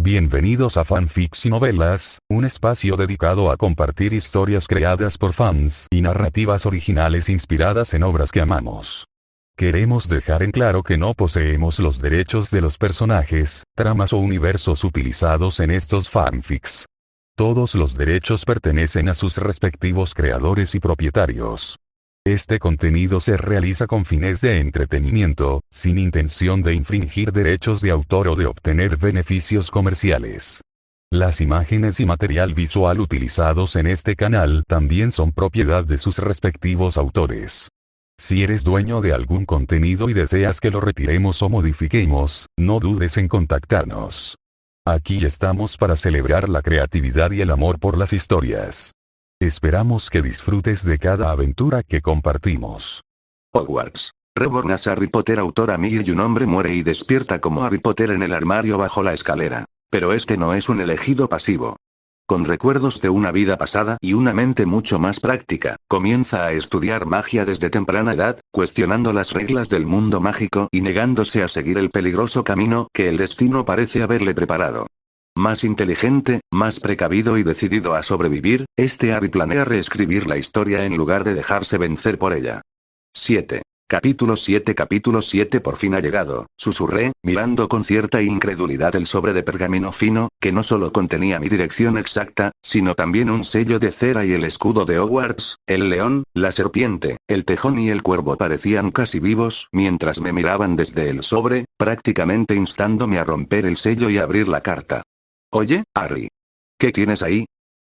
Bienvenidos a Fanfics y Novelas, un espacio dedicado a compartir historias creadas por fans y narrativas originales inspiradas en obras que amamos. Queremos dejar en claro que no poseemos los derechos de los personajes, tramas o universos utilizados en estos fanfics. Todos los derechos pertenecen a sus respectivos creadores y propietarios. Este contenido se realiza con fines de entretenimiento, sin intención de infringir derechos de autor o de obtener beneficios comerciales. Las imágenes y material visual utilizados en este canal también son propiedad de sus respectivos autores. Si eres dueño de algún contenido y deseas que lo retiremos o modifiquemos, no dudes en contactarnos. Aquí estamos para celebrar la creatividad y el amor por las historias. Esperamos que disfrutes de cada aventura que compartimos. Hogwarts. Reborn as Harry Potter. Autora Mille y un hombre muere y despierta como Harry Potter en el armario bajo la escalera. Pero este no es un elegido pasivo. Con recuerdos de una vida pasada y una mente mucho más práctica, comienza a estudiar magia desde temprana edad, cuestionando las reglas del mundo mágico y negándose a seguir el peligroso camino que el destino parece haberle preparado. Más inteligente, más precavido y decidido a sobrevivir, este Harry planea reescribir la historia en lugar de dejarse vencer por ella. 7. Capítulo 7 por fin ha llegado, susurré, mirando con cierta incredulidad el sobre de pergamino fino, que no solo contenía mi dirección exacta, sino también un sello de cera y el escudo de Hogwarts. El león, la serpiente, el tejón y el cuervo parecían casi vivos mientras me miraban desde el sobre, prácticamente instándome a romper el sello y abrir la carta. Oye, Harry. ¿Qué tienes ahí?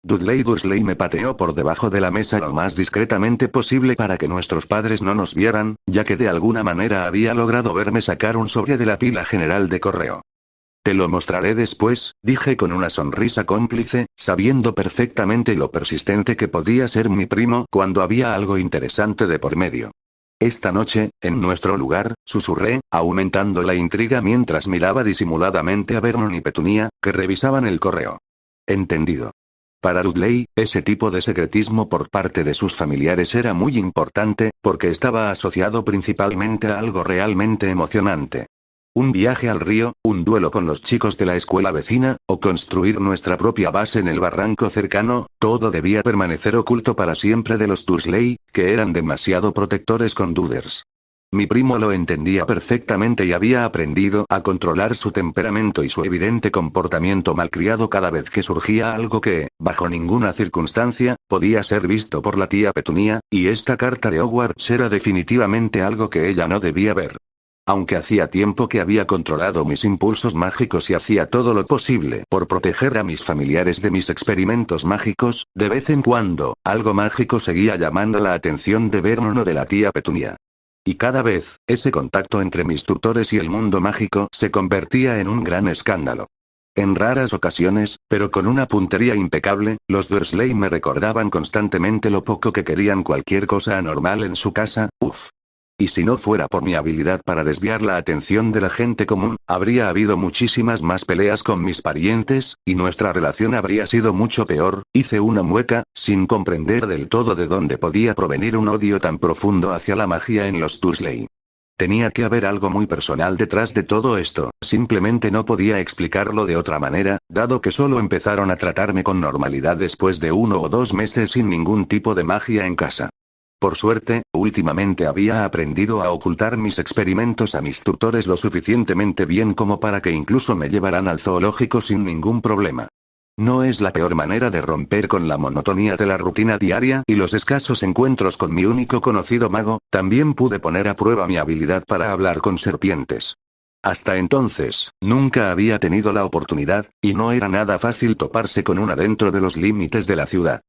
Dudley Dursley me pateó por debajo de la mesa lo más discretamente posible para que nuestros padres no nos vieran, ya que de alguna manera había logrado verme sacar un sobre de la pila general de correo. Te lo mostraré después, dije con una sonrisa cómplice, sabiendo perfectamente lo persistente que podía ser mi primo cuando había algo interesante de por medio. Esta noche, en nuestro lugar, susurré, aumentando la intriga mientras miraba disimuladamente a Vernon y Petunia, que revisaban el correo. Entendido. Para Dudley, ese tipo de secretismo por parte de sus familiares era muy importante, porque estaba asociado principalmente a algo realmente emocionante. Un viaje al río, un duelo con los chicos de la escuela vecina, o construir nuestra propia base en el barranco cercano, todo debía permanecer oculto para siempre de los Dursley, que eran demasiado protectores con Duders. Mi primo lo entendía perfectamente y había aprendido a controlar su temperamento y su evidente comportamiento malcriado cada vez que surgía algo que, bajo ninguna circunstancia, podía ser visto por la tía Petunia, y esta carta de Hogwarts era definitivamente algo que ella no debía ver. Aunque hacía tiempo que había controlado mis impulsos mágicos y hacía todo lo posible por proteger a mis familiares de mis experimentos mágicos, de vez en cuando, algo mágico seguía llamando la atención de Vernon o de la tía Petunia. Y cada vez, ese contacto entre mis tutores y el mundo mágico se convertía en un gran escándalo. En raras ocasiones, pero con una puntería impecable, los Dursley me recordaban constantemente lo poco que querían cualquier cosa anormal en su casa. Y si no fuera por mi habilidad para desviar la atención de la gente común, habría habido muchísimas más peleas con mis parientes, y nuestra relación habría sido mucho peor. Hice una mueca, sin comprender del todo de dónde podía provenir un odio tan profundo hacia la magia en los Dursley. Tenía que haber algo muy personal detrás de todo esto, simplemente no podía explicarlo de otra manera, dado que solo empezaron a tratarme con normalidad después de 1 o 2 meses sin ningún tipo de magia en casa. Por suerte, últimamente había aprendido a ocultar mis experimentos a mis tutores lo suficientemente bien como para que incluso me llevaran al zoológico sin ningún problema. No es la peor manera de romper con la monotonía de la rutina diaria y los escasos encuentros con mi único conocido mago. También pude poner a prueba mi habilidad para hablar con serpientes. Hasta entonces, nunca había tenido la oportunidad, y no era nada fácil toparse con una dentro de los límites de la ciudad.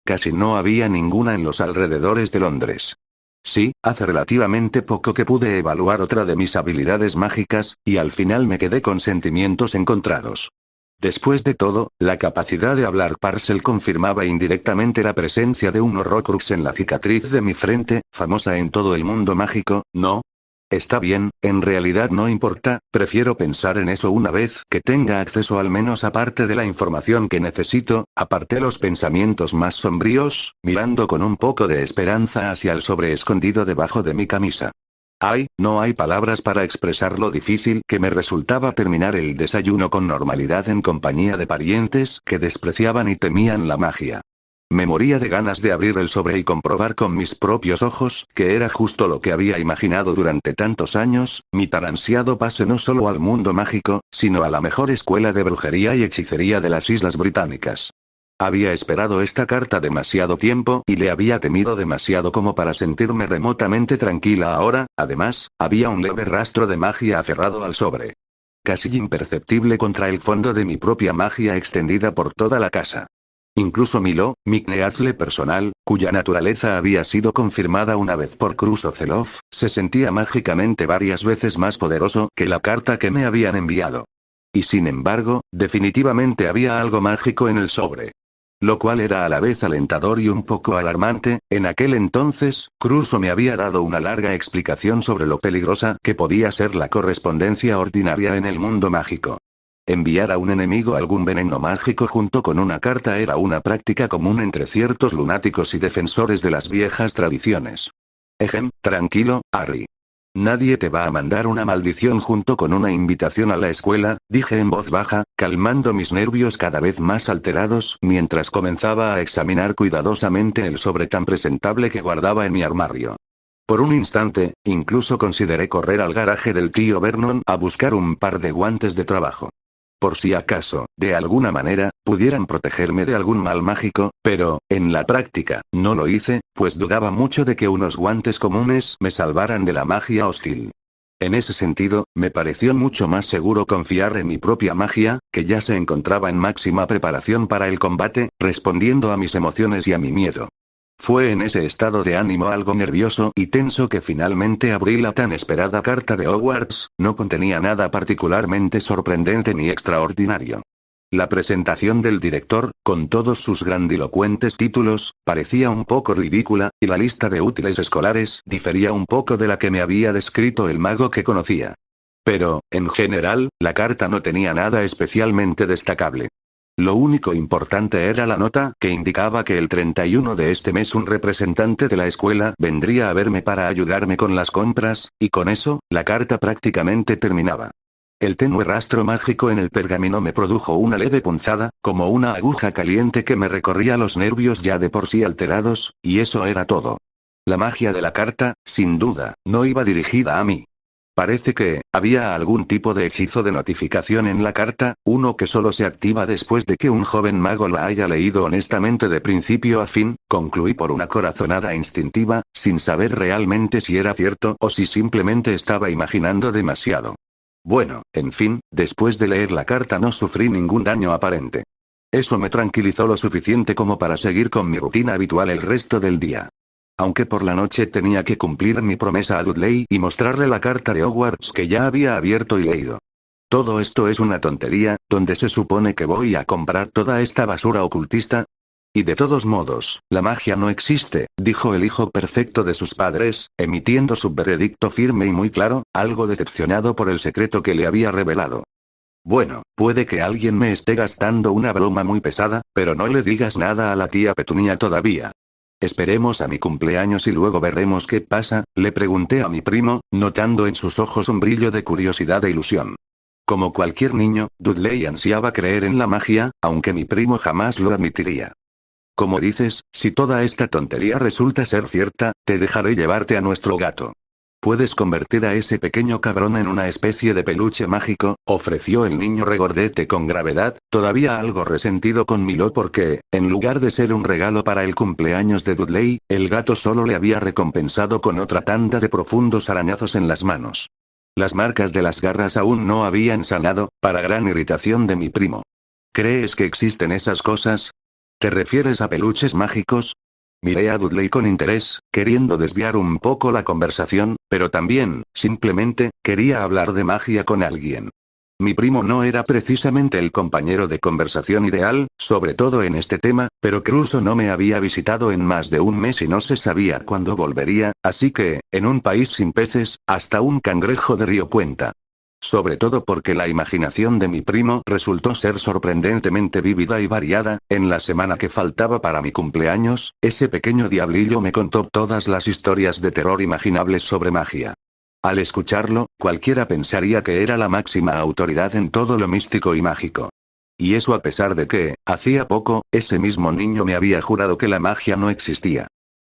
Casi no había ninguna en los alrededores de Londres. Sí, hace relativamente poco que pude evaluar otra de mis habilidades mágicas, y al final me quedé con sentimientos encontrados. Después de todo, la capacidad de hablar Parcel confirmaba indirectamente la presencia de un Horrocrux en la cicatriz de mi frente, famosa en todo el mundo mágico, ¿no? Está bien, en realidad no importa, prefiero pensar en eso una vez que tenga acceso al menos a parte de la información que necesito. Aparté los pensamientos más sombríos, mirando con un poco de esperanza hacia el sobre escondido debajo de mi camisa. Ay, no hay palabras para expresar lo difícil que me resultaba terminar el desayuno con normalidad en compañía de parientes que despreciaban y temían la magia. Me moría de ganas de abrir el sobre y comprobar con mis propios ojos que era justo lo que había imaginado durante tantos años, mi tan ansiado pase no solo al mundo mágico, sino a la mejor escuela de brujería y hechicería de las Islas Británicas. Había esperado esta carta demasiado tiempo y le había temido demasiado como para sentirme remotamente tranquila ahora. Además, había un leve rastro de magia aferrado al sobre. Casi imperceptible contra el fondo de mi propia magia extendida por toda la casa. Incluso mi Kneazle personal, cuya naturaleza había sido confirmada una vez por Krusocelov, se sentía mágicamente varias veces más poderoso que la carta que me habían enviado. Y sin embargo, definitivamente había algo mágico en el sobre. Lo cual era a la vez alentador y un poco alarmante. En aquel entonces, Kruso me había dado una larga explicación sobre lo peligrosa que podía ser la correspondencia ordinaria en el mundo mágico. Enviar a un enemigo algún veneno mágico junto con una carta era una práctica común entre ciertos lunáticos y defensores de las viejas tradiciones. Tranquilo, Harry. Nadie te va a mandar una maldición junto con una invitación a la escuela, dije en voz baja, calmando mis nervios cada vez más alterados mientras comenzaba a examinar cuidadosamente el sobre tan presentable que guardaba en mi armario. Por un instante, incluso consideré correr al garaje del tío Vernon a buscar un par de guantes de trabajo. Por si acaso, de alguna manera, pudieran protegerme de algún mal mágico, pero, en la práctica, no lo hice, pues dudaba mucho de que unos guantes comunes me salvaran de la magia hostil. En ese sentido, me pareció mucho más seguro confiar en mi propia magia, que ya se encontraba en máxima preparación para el combate, respondiendo a mis emociones y a mi miedo. Fue en ese estado de ánimo algo nervioso y tenso que finalmente abrí la tan esperada carta de Hogwarts. No contenía nada particularmente sorprendente ni extraordinario. La presentación del director, con todos sus grandilocuentes títulos, parecía un poco ridícula, y la lista de útiles escolares difería un poco de la que me había descrito el mago que conocía. Pero, en general, la carta no tenía nada especialmente destacable. Lo único importante era la nota que indicaba que el 31 de este mes un representante de la escuela vendría a verme para ayudarme con las compras, y con eso, la carta prácticamente terminaba. El tenue rastro mágico en el pergamino me produjo una leve punzada, como una aguja caliente que me recorría los nervios ya de por sí alterados, y eso era todo. La magia de la carta, sin duda, no iba dirigida a mí. Parece que había algún tipo de hechizo de notificación en la carta, uno que solo se activa después de que un joven mago la haya leído honestamente de principio a fin, concluí por una corazonada instintiva, sin saber realmente si era cierto o si simplemente estaba imaginando demasiado. Bueno, en fin, después de leer la carta no sufrí ningún daño aparente. Eso me tranquilizó lo suficiente como para seguir con mi rutina habitual el resto del día. Aunque por la noche tenía que cumplir mi promesa a Dudley y mostrarle la carta de Hogwarts que ya había abierto y leído. Todo esto es una tontería, donde se supone que voy a comprar toda esta basura ocultista. Y de todos modos, la magia no existe, dijo el hijo perfecto de sus padres, emitiendo su veredicto firme y muy claro, algo decepcionado por el secreto que le había revelado. Bueno, puede que alguien me esté gastando una broma muy pesada, pero no le digas nada a la tía Petunia todavía. Esperemos a mi cumpleaños y luego veremos qué pasa, le pregunté a mi primo, notando en sus ojos un brillo de curiosidad e ilusión. Como cualquier niño, Dudley ansiaba creer en la magia, aunque mi primo jamás lo admitiría. Como dices, si toda esta tontería resulta ser cierta, te dejaré llevarte a nuestro gato. ¿Puedes convertir a ese pequeño cabrón en una especie de peluche mágico?, ofreció el niño regordete con gravedad, todavía algo resentido con Milo porque, en lugar de ser un regalo para el cumpleaños de Dudley, el gato solo le había recompensado con otra tanda de profundos arañazos en las manos. Las marcas de las garras aún no habían sanado, para gran irritación de mi primo. ¿Crees que existen esas cosas? ¿Te refieres a peluches mágicos? Miré a Dudley con interés, queriendo desviar un poco la conversación, pero también, simplemente, quería hablar de magia con alguien. Mi primo no era precisamente el compañero de conversación ideal, sobre todo en este tema, pero Crusoe no me había visitado en más de un mes y no se sabía cuándo volvería, así que, en un país sin peces, hasta un cangrejo de río cuenta. Sobre todo porque la imaginación de mi primo resultó ser sorprendentemente vívida y variada. En la semana que faltaba para mi cumpleaños, ese pequeño diablillo me contó todas las historias de terror imaginables sobre magia. Al escucharlo, cualquiera pensaría que era la máxima autoridad en todo lo místico y mágico. Y eso a pesar de que, hacía poco, ese mismo niño me había jurado que la magia no existía.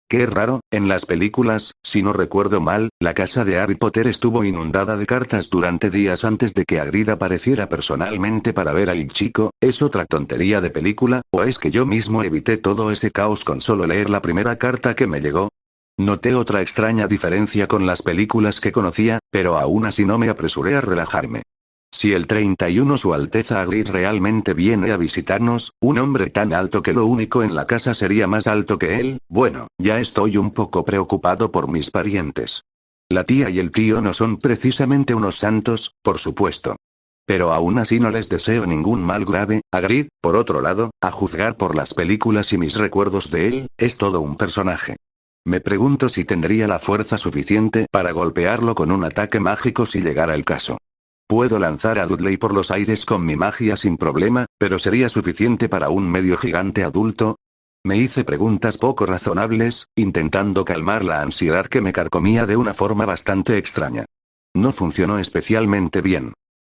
Qué raro, en las películas, si no recuerdo mal, la casa de Harry Potter estuvo inundada de cartas durante días antes de que Hagrid apareciera personalmente para ver al chico. ¿Es otra tontería de película, o es que yo mismo evité todo ese caos con solo leer la primera carta que me llegó? Noté otra extraña diferencia con las películas que conocía, pero aún así no me apresuré a relajarme. Si el 31 Su Alteza Hagrid realmente viene a visitarnos, un hombre tan alto que lo único en la casa sería más alto que él, bueno, ya estoy un poco preocupado por mis parientes. La tía y el tío no son precisamente unos santos, por supuesto. Pero aún así no les deseo ningún mal grave. Hagrid, por otro lado, a juzgar por las películas y mis recuerdos de él, es todo un personaje. Me pregunto si tendría la fuerza suficiente para golpearlo con un ataque mágico si llegara el caso. Puedo lanzar a Dudley por los aires con mi magia sin problema, pero ¿sería suficiente para un medio gigante adulto? Me hice preguntas poco razonables, intentando calmar la ansiedad que me carcomía de una forma bastante extraña. No funcionó especialmente bien.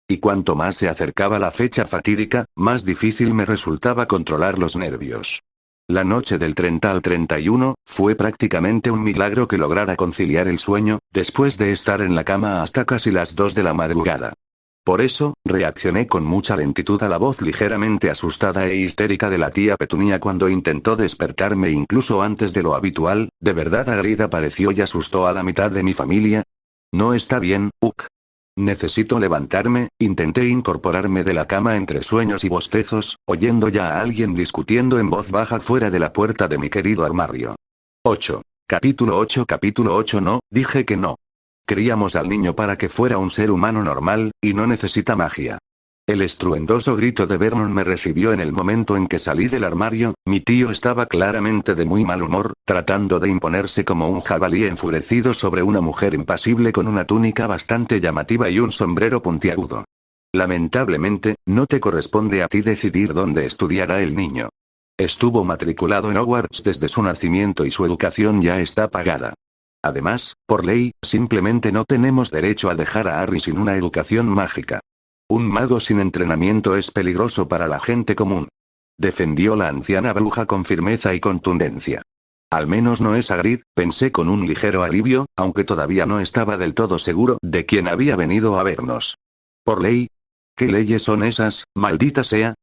Y cuanto más se acercaba la fecha fatídica, más difícil me resultaba controlar los nervios. La noche del 30 al 31, fue prácticamente un milagro que lograra conciliar el sueño, después de estar en la cama hasta casi las 2 de la madrugada. Por eso, reaccioné con mucha lentitud a la voz ligeramente asustada e histérica de la tía Petunia cuando intentó despertarme incluso antes de lo habitual. ¿De verdad Hagrid apareció y asustó a la mitad de mi familia? No está bien, Uck. Necesito levantarme. Intenté incorporarme de la cama entre sueños y bostezos, oyendo ya a alguien discutiendo en voz baja fuera de la puerta de mi querido armario. 8. Capítulo 8. No, dije que no. Criamos al niño para que fuera un ser humano normal, y no necesita magia. El estruendoso grito de Vernon me recibió en el momento en que salí del armario. Mi tío estaba claramente de muy mal humor, tratando de imponerse como un jabalí enfurecido sobre una mujer impasible con una túnica bastante llamativa y un sombrero puntiagudo. Lamentablemente, no te corresponde a ti decidir dónde estudiará el niño. Estuvo matriculado en Hogwarts desde su nacimiento y su educación ya está pagada. Además, por ley, simplemente no tenemos derecho a dejar a Harry sin una educación mágica. Un mago sin entrenamiento es peligroso para la gente común. Defendió la anciana bruja con firmeza y contundencia. Al menos no es Hagrid, pensé con un ligero alivio, aunque todavía no estaba del todo seguro de quién había venido a vernos. ¿Por ley? ¿Qué leyes son esas, maldita sea?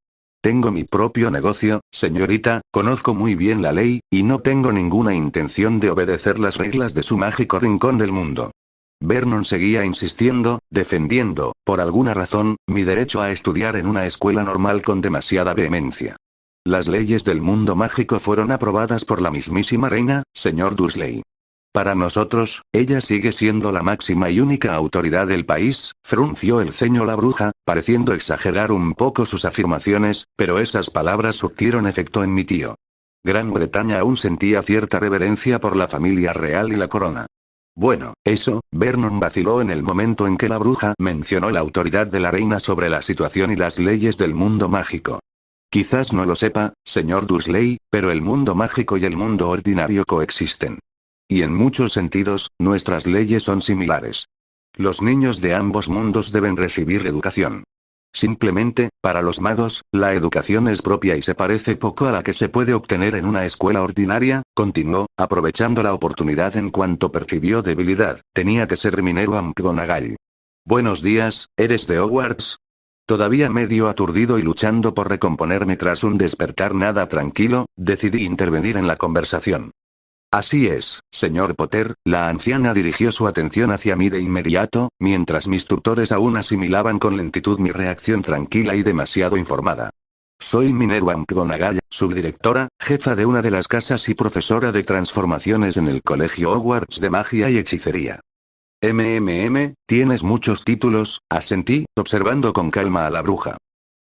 Tengo mi propio negocio, señorita, conozco muy bien la ley, y no tengo ninguna intención de obedecer las reglas de su mágico rincón del mundo. Vernon seguía insistiendo, defendiendo, por alguna razón, mi derecho a estudiar en una escuela normal con demasiada vehemencia. Las leyes del mundo mágico fueron aprobadas por la mismísima reina, señor Dursley. Para nosotros, ella sigue siendo la máxima y única autoridad del país. Frunció el ceño la bruja, pareciendo exagerar un poco sus afirmaciones, pero esas palabras surtieron efecto en mi tío. Gran Bretaña aún sentía cierta reverencia por la familia real y la corona. Bueno, eso, Vernon vaciló en el momento en que la bruja mencionó la autoridad de la reina sobre la situación y las leyes del mundo mágico. Quizás no lo sepa, señor Dursley, pero el mundo mágico y el mundo ordinario coexisten. Y en muchos sentidos, nuestras leyes son similares. Los niños de ambos mundos deben recibir educación. Simplemente, para los magos, la educación es propia y se parece poco a la que se puede obtener en una escuela ordinaria, continuó, aprovechando la oportunidad en cuanto percibió debilidad. Tenía que ser minero McGonagall. Buenos días, ¿eres de Hogwarts? Todavía medio aturdido y luchando por recomponerme tras un despertar nada tranquilo, decidí intervenir en la conversación. Así es, señor Potter, la anciana dirigió su atención hacia mí de inmediato, mientras mis tutores aún asimilaban con lentitud mi reacción tranquila y demasiado informada. Soy Minerva McGonagall, subdirectora, jefa de una de las casas y profesora de transformaciones en el Colegio Hogwarts de Magia y Hechicería. Tienes muchos títulos, asentí, observando con calma a la bruja.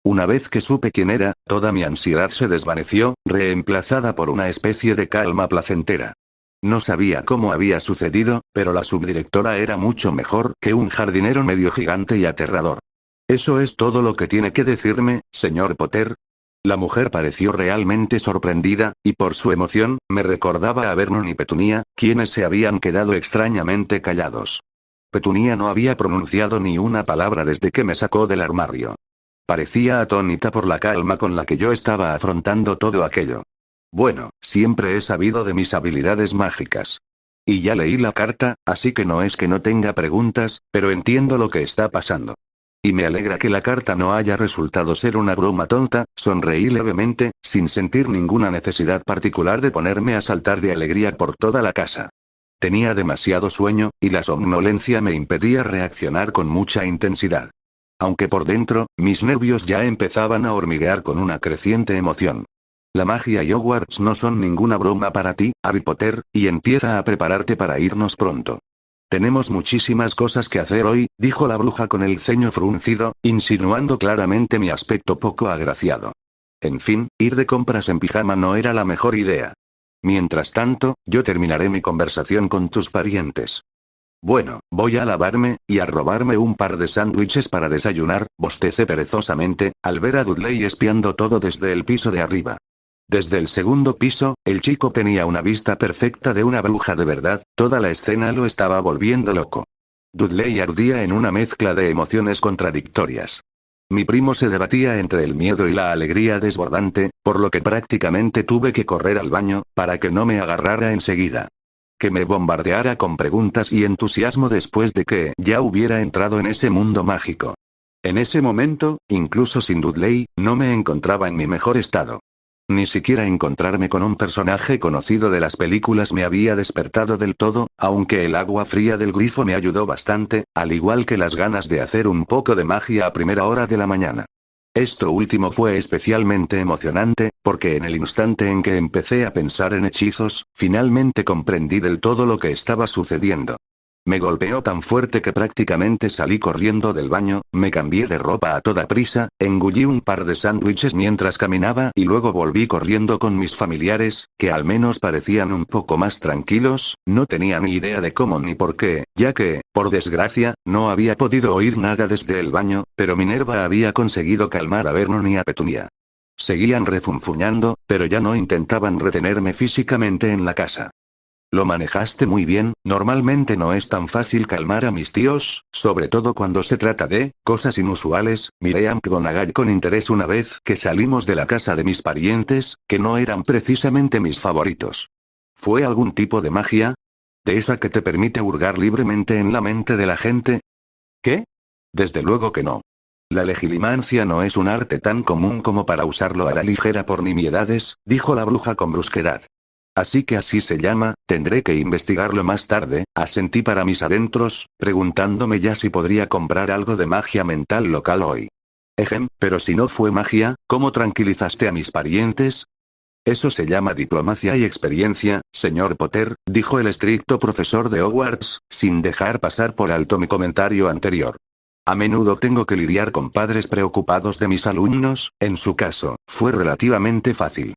Una vez que supe quién era, toda mi ansiedad se desvaneció, reemplazada por una especie de calma placentera. No sabía cómo había sucedido, pero la subdirectora era mucho mejor que un jardinero medio gigante y aterrador. ¿Eso es todo lo que tiene que decirme, señor Potter? La mujer pareció realmente sorprendida, y por su emoción, me recordaba a Vernon y Petunia, quienes se habían quedado extrañamente callados. Petunia no había pronunciado ni una palabra desde que me sacó del armario. Parecía atónita por la calma con la que yo estaba afrontando todo aquello. Bueno, siempre he sabido de mis habilidades mágicas. Y ya leí la carta, así que no es que no tenga preguntas, pero entiendo lo que está pasando. Y me alegra que la carta no haya resultado ser una broma tonta, sonreí levemente, sin sentir ninguna necesidad particular de ponerme a saltar de alegría por toda la casa. Tenía demasiado sueño, y la somnolencia me impedía reaccionar con mucha intensidad. Aunque por dentro, mis nervios ya empezaban a hormiguear con una creciente emoción. La magia y Hogwarts no son ninguna broma para ti, Harry Potter, y empieza a prepararte para irnos pronto. Tenemos muchísimas cosas que hacer hoy, dijo la bruja con el ceño fruncido, insinuando claramente mi aspecto poco agraciado. En fin, ir de compras en pijama no era la mejor idea. Mientras tanto, yo terminaré mi conversación con tus parientes. Bueno, voy a lavarme, y a robarme un par de sándwiches para desayunar, bostecé perezosamente, al ver a Dudley espiando todo desde el piso de arriba. Desde el segundo piso, el chico tenía una vista perfecta de una bruja de verdad, toda la escena lo estaba volviendo loco. Dudley ardía en una mezcla de emociones contradictorias. Mi primo se debatía entre el miedo y la alegría desbordante, por lo que prácticamente tuve que correr al baño, para que no me agarrara enseguida. Que me bombardeara con preguntas y entusiasmo después de que ya hubiera entrado en ese mundo mágico. En ese momento, incluso sin Dudley, no me encontraba en mi mejor estado. Ni siquiera encontrarme con un personaje conocido de las películas me había despertado del todo, aunque el agua fría del grifo me ayudó bastante, al igual que las ganas de hacer un poco de magia a primera hora de la mañana. Esto último fue especialmente emocionante, porque en el instante en que empecé a pensar en hechizos, finalmente comprendí del todo lo que estaba sucediendo. Me golpeó tan fuerte que prácticamente salí corriendo del baño, me cambié de ropa a toda prisa, engullí un par de sándwiches mientras caminaba y luego volví corriendo con mis familiares, que al menos parecían un poco más tranquilos, no tenía ni idea de cómo ni por qué, ya que, por desgracia, no había podido oír nada desde el baño, pero Minerva había conseguido calmar a Vernon y a Petunia. Seguían refunfuñando, pero ya no intentaban retenerme físicamente en la casa. Lo manejaste muy bien, normalmente no es tan fácil calmar a mis tíos, sobre todo cuando se trata de cosas inusuales, miré a McGonagall con interés una vez que salimos de la casa de mis parientes, que no eran precisamente mis favoritos. ¿Fue algún tipo de magia? ¿De esa que te permite hurgar libremente en la mente de la gente? ¿Qué? Desde luego que no. La legilimancia no es un arte tan común como para usarlo a la ligera por nimiedades, dijo la bruja con brusquedad. Así que así se llama, tendré que investigarlo más tarde, asentí para mis adentros, preguntándome ya si podría comprar algo de magia mental local hoy. Pero si no fue magia, ¿cómo tranquilizaste a mis parientes? Eso se llama diplomacia y experiencia, señor Potter, dijo el estricto profesor de Hogwarts, sin dejar pasar por alto mi comentario anterior. A menudo tengo que lidiar con padres preocupados de mis alumnos, en su caso, fue relativamente fácil.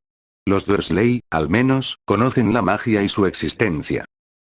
Los Dursley, al menos, conocen la magia y su existencia.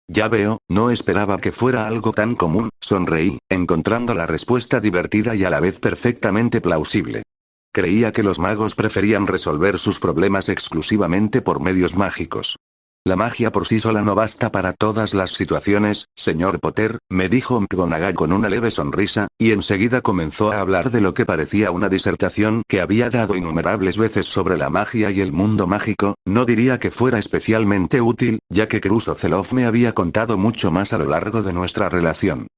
Ya veo, no esperaba que fuera algo tan común, sonreí, encontrando la respuesta divertida y a la vez perfectamente plausible. Creía que los magos preferían resolver sus problemas exclusivamente por medios mágicos. La magia por sí sola no basta para todas las situaciones, señor Potter, me dijo McGonagall con una leve sonrisa, y enseguida comenzó a hablar de lo que parecía una disertación que había dado innumerables veces sobre la magia y el mundo mágico. No diría que fuera especialmente útil, ya que Krusocelov me había contado mucho más a lo largo de nuestra relación.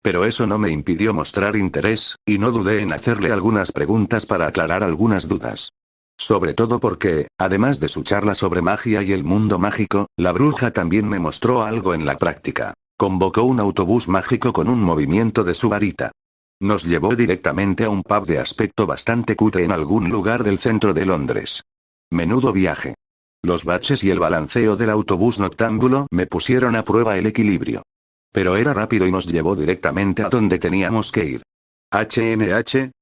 Pero eso no me impidió mostrar interés, y no dudé en hacerle algunas preguntas para aclarar algunas dudas. Sobre todo porque, además de su charla sobre magia y el mundo mágico, la bruja también me mostró algo en la práctica. Convocó un autobús mágico con un movimiento de su varita. Nos llevó directamente a un pub de aspecto bastante cutre en algún lugar del centro de Londres. Menudo viaje. Los baches y el balanceo del autobús noctámbulo me pusieron a prueba el equilibrio. Pero era rápido y nos llevó directamente a donde teníamos que ir.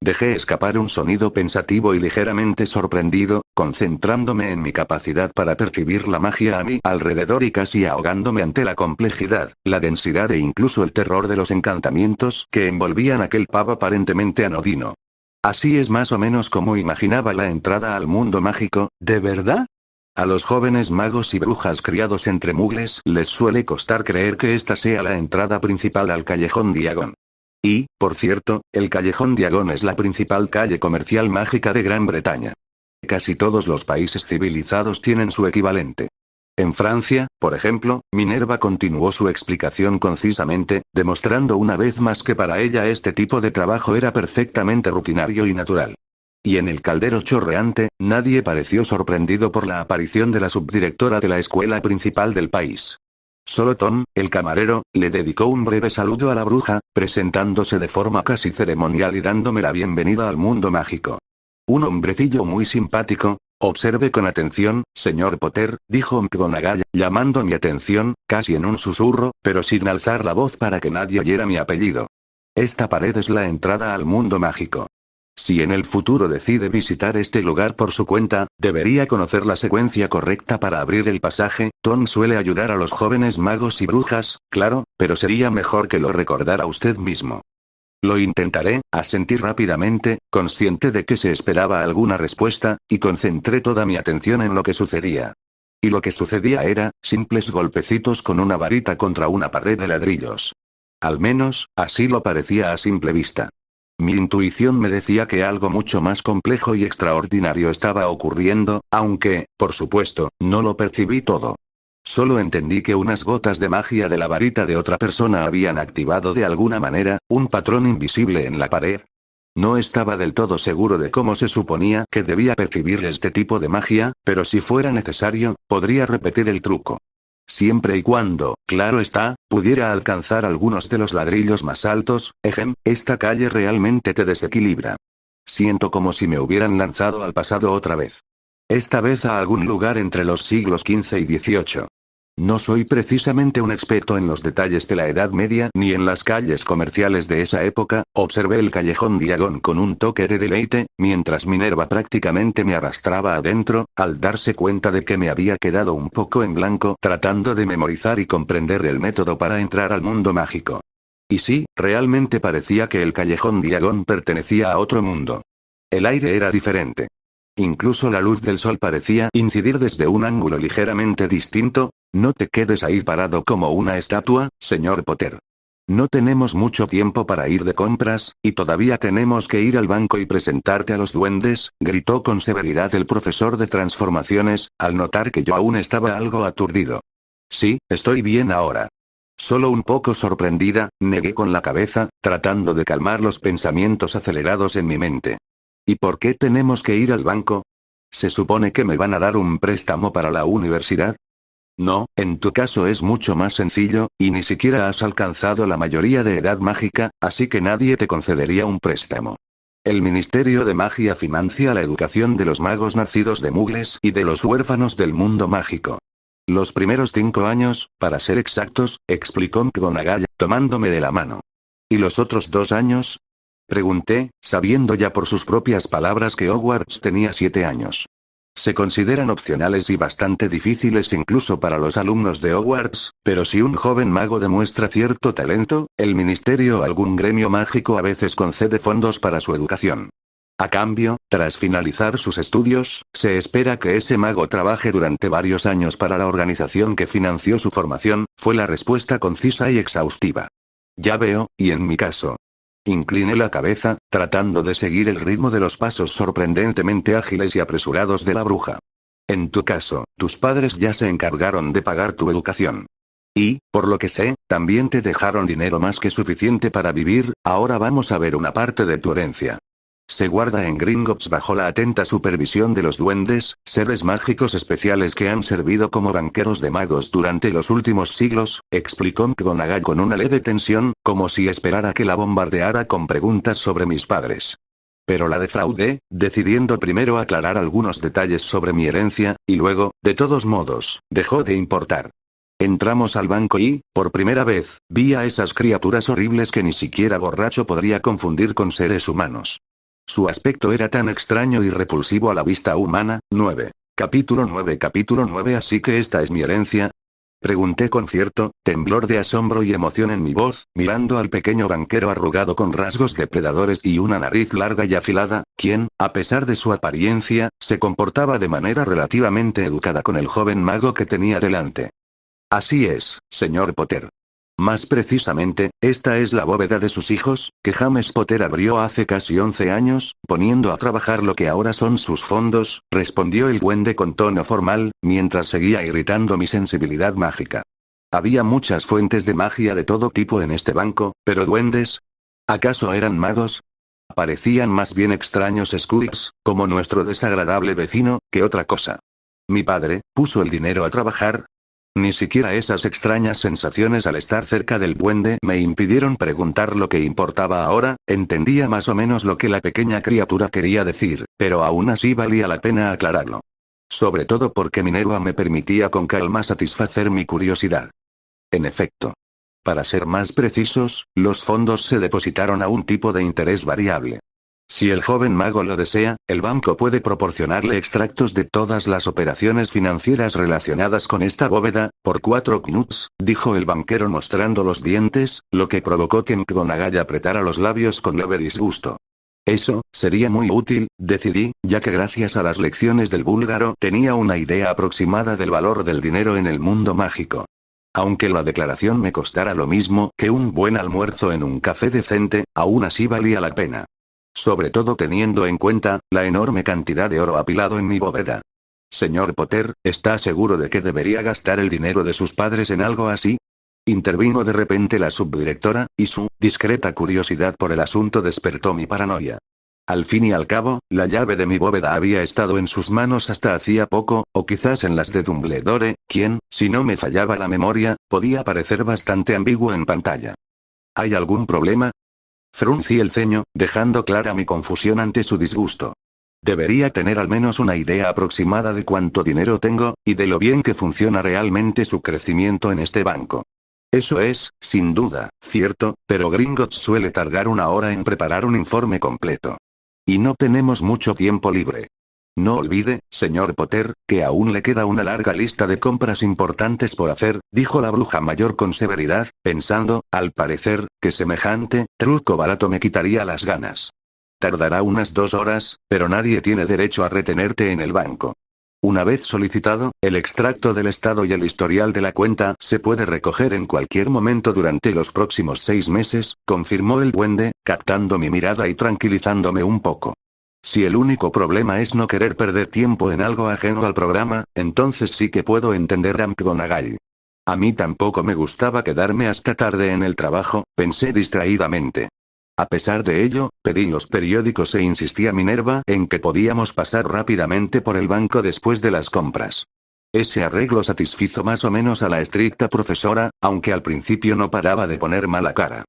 Dejé escapar un sonido pensativo y ligeramente sorprendido, concentrándome en mi capacidad para percibir la magia a mi alrededor y casi ahogándome ante la complejidad, la densidad e incluso el terror de los encantamientos que envolvían aquel pub aparentemente anodino. Así es más o menos como imaginaba la entrada al mundo mágico, ¿de verdad? A los jóvenes magos y brujas criados entre mugles les suele costar creer que esta sea la entrada principal al Callejón Diagon. Y, por cierto, el Callejón Diagon es la principal calle comercial mágica de Gran Bretaña. Casi todos los países civilizados tienen su equivalente. En Francia, por ejemplo, Minerva continuó su explicación concisamente, demostrando una vez más que para ella este tipo de trabajo era perfectamente rutinario y natural. Y en el caldero chorreante, nadie pareció sorprendido por la aparición de la subdirectora de la escuela principal del país. Solo Tom, el camarero, le dedicó un breve saludo a la bruja, presentándose de forma casi ceremonial y dándome la bienvenida al mundo mágico. Un hombrecillo muy simpático. Observe con atención, señor Potter, dijo McGonagall, llamando mi atención, casi en un susurro, pero sin alzar la voz para que nadie oyera mi apellido. Esta pared es la entrada al mundo mágico. Si en el futuro decide visitar este lugar por su cuenta, debería conocer la secuencia correcta para abrir el pasaje. Tom suele ayudar a los jóvenes magos y brujas, claro, pero sería mejor que lo recordara usted mismo. Lo intentaré, asentí rápidamente, consciente de que se esperaba alguna respuesta, y concentré toda mi atención en lo que sucedía. Y lo que sucedía era, simples golpecitos con una varita contra una pared de ladrillos. Al menos, así lo parecía a simple vista. Mi intuición me decía que algo mucho más complejo y extraordinario estaba ocurriendo, aunque, por supuesto, no lo percibí todo. Solo entendí que unas gotas de magia de la varita de otra persona habían activado de alguna manera, un patrón invisible en la pared. No estaba del todo seguro de cómo se suponía que debía percibir este tipo de magia, pero si fuera necesario, podría repetir el truco. Siempre y cuando, claro está, pudiera alcanzar algunos de los ladrillos más altos. Esta calle realmente te desequilibra. Siento como si me hubieran lanzado al pasado otra vez. Esta vez a algún lugar entre los siglos XV y XVIII. No soy precisamente un experto en los detalles de la Edad Media ni en las calles comerciales de esa época. Observé el Callejón Diagon con un toque de deleite, mientras Minerva prácticamente me arrastraba adentro, al darse cuenta de que me había quedado un poco en blanco tratando de memorizar y comprender el método para entrar al mundo mágico. Y sí, realmente parecía que el Callejón Diagon pertenecía a otro mundo. El aire era diferente. Incluso la luz del sol parecía incidir desde un ángulo ligeramente distinto. No te quedes ahí parado como una estatua, señor Potter. No tenemos mucho tiempo para ir de compras, y todavía tenemos que ir al banco y presentarte a los duendes, gritó con severidad el profesor de transformaciones, al notar que yo aún estaba algo aturdido. Sí, estoy bien ahora. Solo un poco sorprendida, negué con la cabeza, tratando de calmar los pensamientos acelerados en mi mente. ¿Y por qué tenemos que ir al banco? ¿Se supone que me van a dar un préstamo para la universidad? No, en tu caso es mucho más sencillo, y ni siquiera has alcanzado la mayoría de edad mágica, así que nadie te concedería un préstamo. El Ministerio de Magia financia la educación de los magos nacidos de mugles y de los huérfanos del mundo mágico. Los primeros 5 años, para ser exactos, explicó McGonagall, tomándome de la mano. ¿Y los otros 2 años? Pregunté, sabiendo ya por sus propias palabras que Hogwarts tenía 7 años. Se consideran opcionales y bastante difíciles incluso para los alumnos de Hogwarts, pero si un joven mago demuestra cierto talento, el ministerio o algún gremio mágico a veces concede fondos para su educación. A cambio, tras finalizar sus estudios, se espera que ese mago trabaje durante varios años para la organización que financió su formación, fue la respuesta concisa y exhaustiva. Ya veo, y en mi caso. Incliné la cabeza, tratando de seguir el ritmo de los pasos sorprendentemente ágiles y apresurados de la bruja. En tu caso, tus padres ya se encargaron de pagar tu educación. Y, por lo que sé, también te dejaron dinero más que suficiente para vivir. Ahora vamos a ver una parte de tu herencia. Se guarda en Gringotts bajo la atenta supervisión de los duendes, seres mágicos especiales que han servido como banqueros de magos durante los últimos siglos, explicó McGonagall con una leve tensión, como si esperara que la bombardeara con preguntas sobre mis padres. Pero la defraudé, decidiendo primero aclarar algunos detalles sobre mi herencia, y luego, de todos modos, dejó de importar. Entramos al banco y, por primera vez, vi a esas criaturas horribles que ni siquiera borracho podría confundir con seres humanos. Su aspecto era tan extraño y repulsivo a la vista humana. Capítulo 9 Así que esta es mi herencia. Pregunté con cierto temblor de asombro y emoción en mi voz, mirando al pequeño banquero arrugado con rasgos depredadores y una nariz larga y afilada, quien, a pesar de su apariencia, se comportaba de manera relativamente educada con el joven mago que tenía delante. Así es, señor Potter. Más precisamente, esta es la bóveda de sus hijos, que James Potter abrió hace casi 11 años, poniendo a trabajar lo que ahora son sus fondos, respondió el duende con tono formal, mientras seguía irritando mi sensibilidad mágica. Había muchas fuentes de magia de todo tipo en este banco, pero duendes, ¿acaso eran magos? Parecían más bien extraños Squeaks, como nuestro desagradable vecino, que otra cosa. Mi padre, puso el dinero a trabajar. Ni siquiera esas extrañas sensaciones al estar cerca del duende me impidieron preguntar lo que importaba ahora, entendía más o menos lo que la pequeña criatura quería decir, pero aún así valía la pena aclararlo. Sobre todo porque Minerva me permitía con calma satisfacer mi curiosidad. En efecto. Para ser más precisos, los fondos se depositaron a un tipo de interés variable. Si el joven mago lo desea, el banco puede proporcionarle extractos de todas las operaciones financieras relacionadas con esta bóveda, por 4 knuts, dijo el banquero mostrando los dientes, lo que provocó que McGonagall apretara los labios con leve disgusto. Eso, sería muy útil, decidí, ya que gracias a las lecciones del búlgaro tenía una idea aproximada del valor del dinero en el mundo mágico. Aunque la declaración me costara lo mismo que un buen almuerzo en un café decente, aún así valía la pena. Sobre todo teniendo en cuenta la enorme cantidad de oro apilado en mi bóveda. Señor Potter, ¿está seguro de que debería gastar el dinero de sus padres en algo así? Intervino de repente la subdirectora, y su discreta curiosidad por el asunto despertó mi paranoia. Al fin y al cabo, la llave de mi bóveda había estado en sus manos hasta hacía poco, o quizás en las de Dumbledore, quien, si no me fallaba la memoria, podía parecer bastante ambiguo en pantalla. ¿Hay algún problema? Fruncí el ceño, dejando clara mi confusión ante su disgusto. Debería tener al menos una idea aproximada de cuánto dinero tengo, y de lo bien que funciona realmente su crecimiento en este banco. Eso es, sin duda, cierto, pero Gringotts suele tardar 1 hora en preparar un informe completo. Y no tenemos mucho tiempo libre. No olvide, señor Potter, que aún le queda una larga lista de compras importantes por hacer, dijo la bruja mayor con severidad, pensando, al parecer, que semejante truco barato me quitaría las ganas. Tardará unas 2 horas, pero nadie tiene derecho a retenerte en el banco. Una vez solicitado, el extracto del estado y el historial de la cuenta se puede recoger en cualquier momento durante los próximos 6 meses, confirmó el duende, captando mi mirada y tranquilizándome un poco. Si el único problema es no querer perder tiempo en algo ajeno al programa, entonces sí que puedo entender a McGonagall. A mí tampoco me gustaba quedarme hasta tarde en el trabajo, pensé distraídamente. A pesar de ello, pedí los periódicos e insistí a Minerva en que podíamos pasar rápidamente por el banco después de las compras. Ese arreglo satisfizo más o menos a la estricta profesora, aunque al principio no paraba de poner mala cara.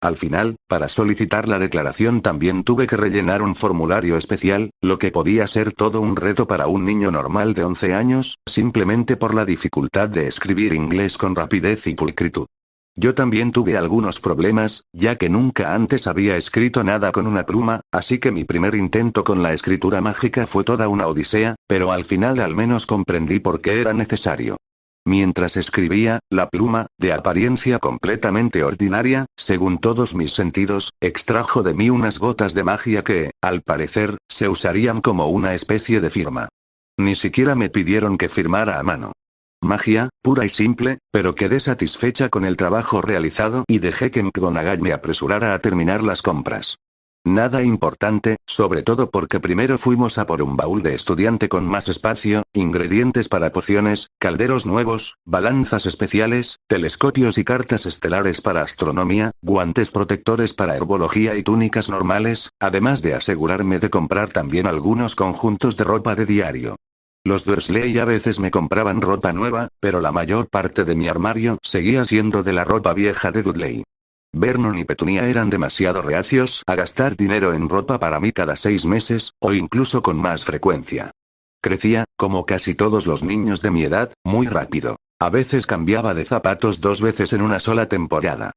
Al final, para solicitar la declaración también tuve que rellenar un formulario especial, lo que podía ser todo un reto para un niño normal de 11 años, simplemente por la dificultad de escribir inglés con rapidez y pulcritud. Yo también tuve algunos problemas, ya que nunca antes había escrito nada con una pluma, así que mi primer intento con la escritura mágica fue toda una odisea, pero al final al menos comprendí por qué era necesario. Mientras escribía, la pluma, de apariencia completamente ordinaria, según todos mis sentidos, extrajo de mí unas gotas de magia que, al parecer, se usarían como una especie de firma. Ni siquiera me pidieron que firmara a mano. Magia, pura y simple, pero quedé satisfecha con el trabajo realizado y dejé que McGonagall me apresurara a terminar las compras. Nada importante, sobre todo porque primero fuimos a por un baúl de estudiante con más espacio, ingredientes para pociones, calderos nuevos, balanzas especiales, telescopios y cartas estelares para astronomía, guantes protectores para herbología y túnicas normales, además de asegurarme de comprar también algunos conjuntos de ropa de diario. Los Dursley a veces me compraban ropa nueva, pero la mayor parte de mi armario seguía siendo de la ropa vieja de Dudley. Vernon y Petunia eran demasiado reacios a gastar dinero en ropa para mí cada 6 meses, o incluso con más frecuencia. Crecía, como casi todos los niños de mi edad, muy rápido. A veces cambiaba de zapatos 2 veces en una sola temporada.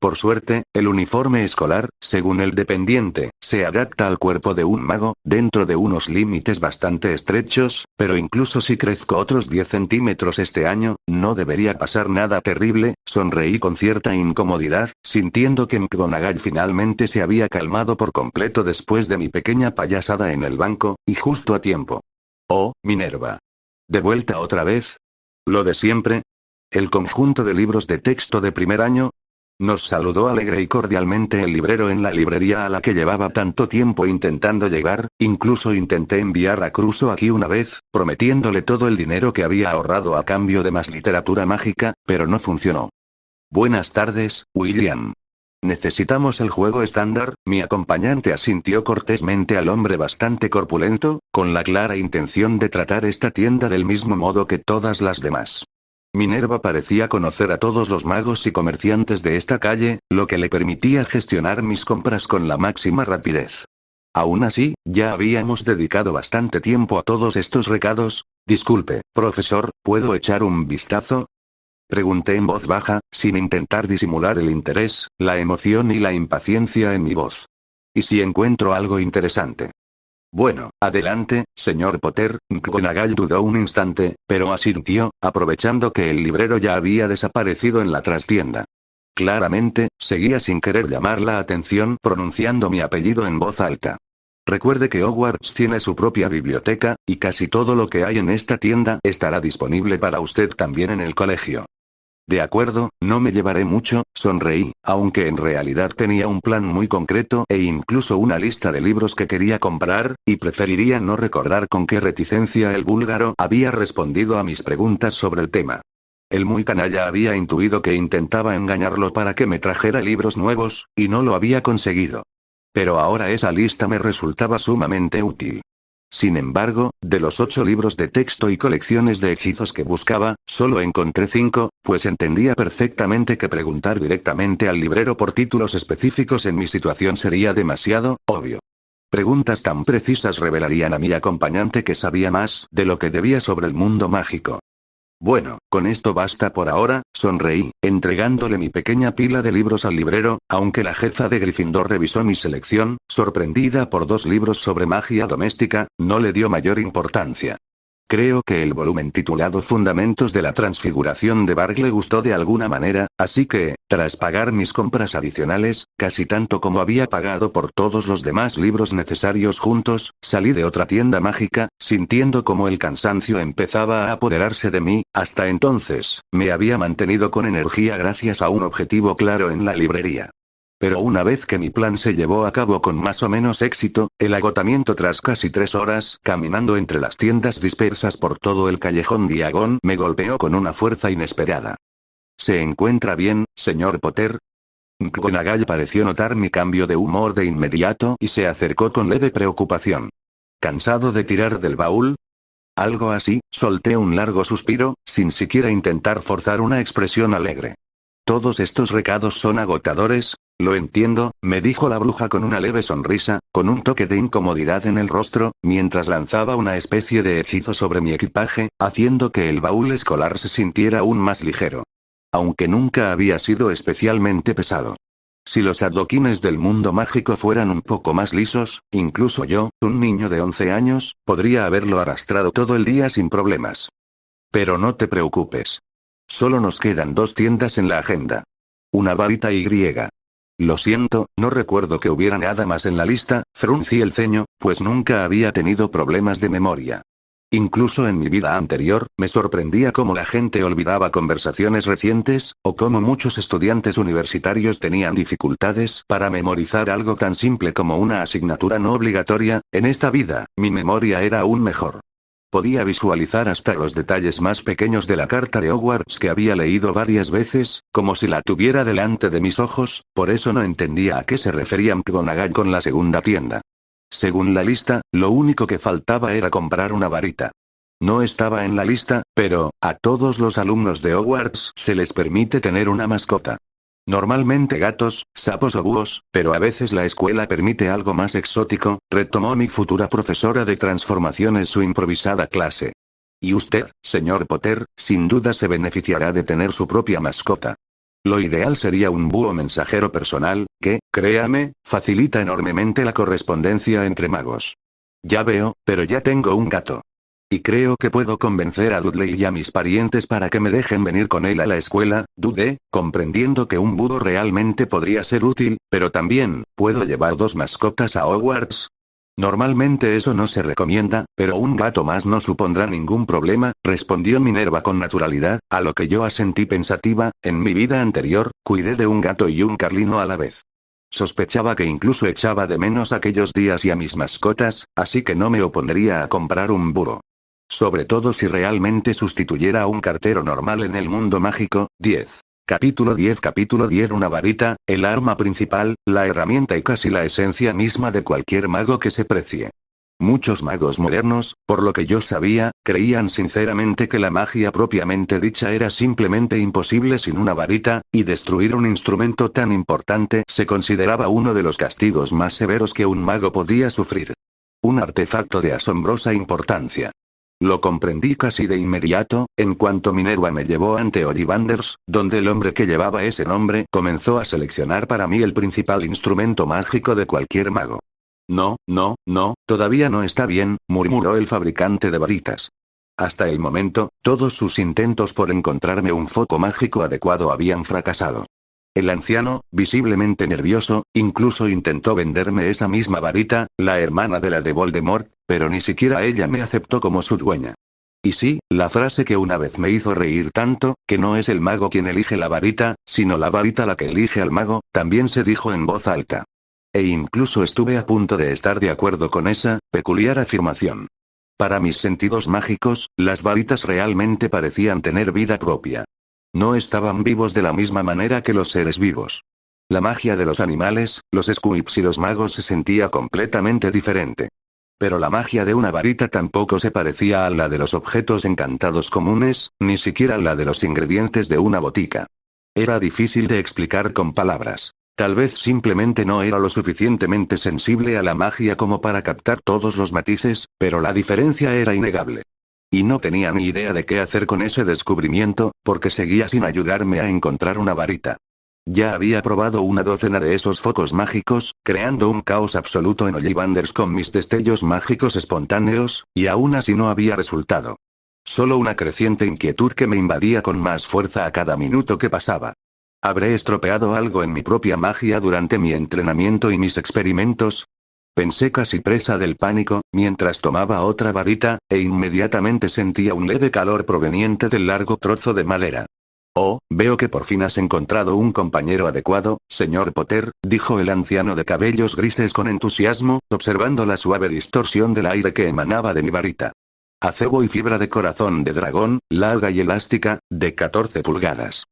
Por suerte, el uniforme escolar, según el dependiente, se adapta al cuerpo de un mago, dentro de unos límites bastante estrechos, pero incluso si crezco otros 10 centímetros este año, no debería pasar nada terrible. Sonreí con cierta incomodidad, sintiendo que McGonagall finalmente se había calmado por completo después de mi pequeña payasada en el banco, y justo a tiempo. Oh, Minerva. ¿De vuelta otra vez? ¿Lo de siempre? ¿El conjunto de libros de texto de primer año? Nos saludó alegre y cordialmente el librero en la librería a la que llevaba tanto tiempo intentando llegar. Incluso intenté enviar a Crusoe aquí una vez, prometiéndole todo el dinero que había ahorrado a cambio de más literatura mágica, pero no funcionó. Buenas tardes, William. ¿Necesitamos el juego estándar? Mi acompañante asintió cortésmente al hombre bastante corpulento, con la clara intención de tratar esta tienda del mismo modo que todas las demás. Minerva parecía conocer a todos los magos y comerciantes de esta calle, lo que le permitía gestionar mis compras con la máxima rapidez. Aún así, ya habíamos dedicado bastante tiempo a todos estos recados. Disculpe, profesor, ¿puedo echar un vistazo? Pregunté en voz baja, sin intentar disimular el interés, la emoción y la impaciencia en mi voz. ¿Y si encuentro algo interesante? Bueno, adelante, señor Potter. McGonagall dudó un instante, pero asintió, aprovechando que el librero ya había desaparecido en la trastienda. Claramente, seguía sin querer llamar la atención pronunciando mi apellido en voz alta. Recuerde que Hogwarts tiene su propia biblioteca, y casi todo lo que hay en esta tienda estará disponible para usted también en el colegio. De acuerdo, no me llevaré mucho, sonreí, aunque en realidad tenía un plan muy concreto e incluso una lista de libros que quería comprar, y preferiría no recordar con qué reticencia el búlgaro había respondido a mis preguntas sobre el tema. El muy canalla había intuido que intentaba engañarlo para que me trajera libros nuevos, y no lo había conseguido. Pero ahora esa lista me resultaba sumamente útil. Sin embargo, de los 8 libros de texto y colecciones de hechizos que buscaba, solo encontré 5, pues entendía perfectamente que preguntar directamente al librero por títulos específicos en mi situación sería demasiado obvio. Preguntas tan precisas revelarían a mi acompañante que sabía más de lo que debía sobre el mundo mágico. Bueno, con esto basta por ahora, sonreí, entregándole mi pequeña pila de libros al librero, aunque la jefa de Gryffindor revisó mi selección, sorprendida por 2 libros sobre magia doméstica, no le dio mayor importancia. Creo que el volumen titulado Fundamentos de la Transfiguración de Barg le gustó de alguna manera, así que, tras pagar mis compras adicionales, casi tanto como había pagado por todos los demás libros necesarios juntos, salí de otra tienda mágica, sintiendo como el cansancio empezaba a apoderarse de mí. Hasta entonces, me había mantenido con energía gracias a un objetivo claro en la librería. Pero una vez que mi plan se llevó a cabo con más o menos éxito, el agotamiento tras casi 3 horas caminando entre las tiendas dispersas por todo el callejón Diagon me golpeó con una fuerza inesperada. ¿Se encuentra bien, señor Potter? McGonagall pareció notar mi cambio de humor de inmediato y se acercó con leve preocupación. ¿Cansado de tirar del baúl? Algo así, solté un largo suspiro, sin siquiera intentar forzar una expresión alegre. Todos estos recados son agotadores. Lo entiendo, me dijo la bruja con una leve sonrisa, con un toque de incomodidad en el rostro, mientras lanzaba una especie de hechizo sobre mi equipaje, haciendo que el baúl escolar se sintiera aún más ligero. Aunque nunca había sido especialmente pesado. Si los adoquines del mundo mágico fueran un poco más lisos, incluso yo, un niño de 11 años, podría haberlo arrastrado todo el día sin problemas. Pero no te preocupes. Solo nos quedan 2 tiendas en la agenda. Una varita y griega. Lo siento, no recuerdo que hubiera nada más en la lista. Fruncí el ceño, pues nunca había tenido problemas de memoria. Incluso en mi vida anterior, me sorprendía cómo la gente olvidaba conversaciones recientes, o cómo muchos estudiantes universitarios tenían dificultades para memorizar algo tan simple como una asignatura no obligatoria. En esta vida, mi memoria era aún mejor. Podía visualizar hasta los detalles más pequeños de la carta de Hogwarts que había leído varias veces, como si la tuviera delante de mis ojos. Por eso no entendía a qué se refería McGonagall con la segunda tienda. Según la lista, lo único que faltaba era comprar una varita. No estaba en la lista, pero, a todos los alumnos de Hogwarts se les permite tener una mascota. Normalmente gatos, sapos o búhos, pero a veces la escuela permite algo más exótico, retomó mi futura profesora de transformaciones su improvisada clase. Y usted, señor Potter, sin duda se beneficiará de tener su propia mascota. Lo ideal sería un búho mensajero personal, que, créame, facilita enormemente la correspondencia entre magos. Ya veo, pero ya tengo un gato. Y creo que puedo convencer a Dudley y a mis parientes para que me dejen venir con él a la escuela, dudé, comprendiendo que un búho realmente podría ser útil, pero también, ¿puedo llevar 2 mascotas a Hogwarts? Normalmente eso no se recomienda, pero un gato más no supondrá ningún problema, respondió Minerva con naturalidad, a lo que yo asentí pensativa. En mi vida anterior, cuidé de un gato y un carlino a la vez. Sospechaba que incluso echaba de menos aquellos días y a mis mascotas, así que no me opondría a comprar un búho. Sobre todo si realmente sustituyera a un cartero normal en el mundo mágico. 10. Capítulo 10 Una varita, el arma principal, la herramienta y casi la esencia misma de cualquier mago que se precie. Muchos magos modernos, por lo que yo sabía, creían sinceramente que la magia propiamente dicha era simplemente imposible sin una varita, y destruir un instrumento tan importante se consideraba uno de los castigos más severos que un mago podía sufrir. Un artefacto de asombrosa importancia. Lo comprendí casi de inmediato, en cuanto Minerva me llevó ante Ollivanders, donde el hombre que llevaba ese nombre comenzó a seleccionar para mí el principal instrumento mágico de cualquier mago. No, todavía no está bien, murmuró el fabricante de varitas. Hasta el momento, todos sus intentos por encontrarme un foco mágico adecuado habían fracasado. El anciano, visiblemente nervioso, incluso intentó venderme esa misma varita, la hermana de la de Voldemort, pero ni siquiera ella me aceptó como su dueña. Y sí, la frase que una vez me hizo reír tanto, que no es el mago quien elige la varita, sino la varita la que elige al mago, también se dijo en voz alta. E incluso estuve a punto de estar de acuerdo con esa peculiar afirmación. Para mis sentidos mágicos, las varitas realmente parecían tener vida propia. No estaban vivos de la misma manera que los seres vivos. La magia de los animales, los squibs y los magos se sentía completamente diferente. Pero la magia de una varita tampoco se parecía a la de los objetos encantados comunes, ni siquiera a la de los ingredientes de una botica. Era difícil de explicar con palabras. Tal vez simplemente no era lo suficientemente sensible a la magia como para captar todos los matices, pero la diferencia era innegable. Y no tenía ni idea de qué hacer con ese descubrimiento, porque seguía sin ayudarme a encontrar una varita. Ya había probado una docena de esos focos mágicos, creando un caos absoluto en Ollivanders con mis destellos mágicos espontáneos, y aún así no había resultado. Solo una creciente inquietud que me invadía con más fuerza a cada minuto que pasaba. ¿Habré estropeado algo en mi propia magia durante mi entrenamiento y mis experimentos? Pensé casi presa del pánico, mientras tomaba otra varita, e inmediatamente sentía un leve calor proveniente del largo trozo de madera. Oh, veo que por fin has encontrado un compañero adecuado, señor Potter, dijo el anciano de cabellos grises con entusiasmo, observando la suave distorsión del aire que emanaba de mi varita. Acebo y fibra de corazón de dragón, larga y elástica, de 14 pulgadas.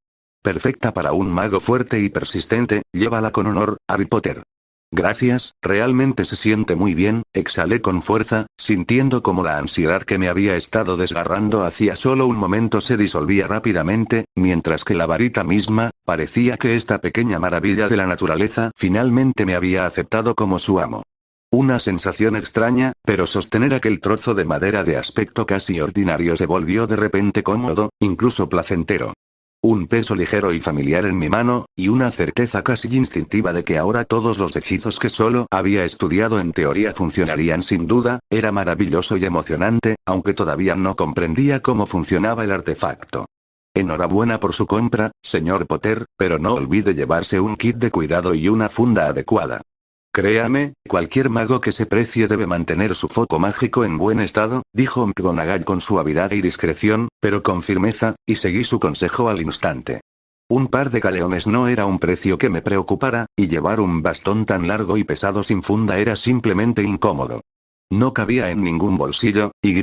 Perfecta para un mago fuerte y persistente, llévala con honor, Harry Potter. Gracias, realmente se siente muy bien, exhalé con fuerza, sintiendo como la ansiedad que me había estado desgarrando hacía solo un momento se disolvía rápidamente, mientras que la varita misma, parecía que esta pequeña maravilla de la naturaleza finalmente me había aceptado como su amo. Una sensación extraña, pero sostener aquel trozo de madera de aspecto casi ordinario se volvió de repente cómodo, incluso placentero. Un peso ligero y familiar en mi mano, y una certeza casi instintiva de que ahora todos los hechizos que solo había estudiado en teoría funcionarían sin duda, era maravilloso y emocionante, aunque todavía no comprendía cómo funcionaba el artefacto. Enhorabuena por su compra, señor Potter, pero no olvide llevarse un kit de cuidado y una funda adecuada. Créame, cualquier mago que se precie debe mantener su foco mágico en buen estado, dijo McGonagall con suavidad y discreción, pero con firmeza, y seguí su consejo al instante. Un par de galeones no era un precio que me preocupara, y llevar un bastón tan largo y pesado sin funda era simplemente incómodo. No cabía en ningún bolsillo, y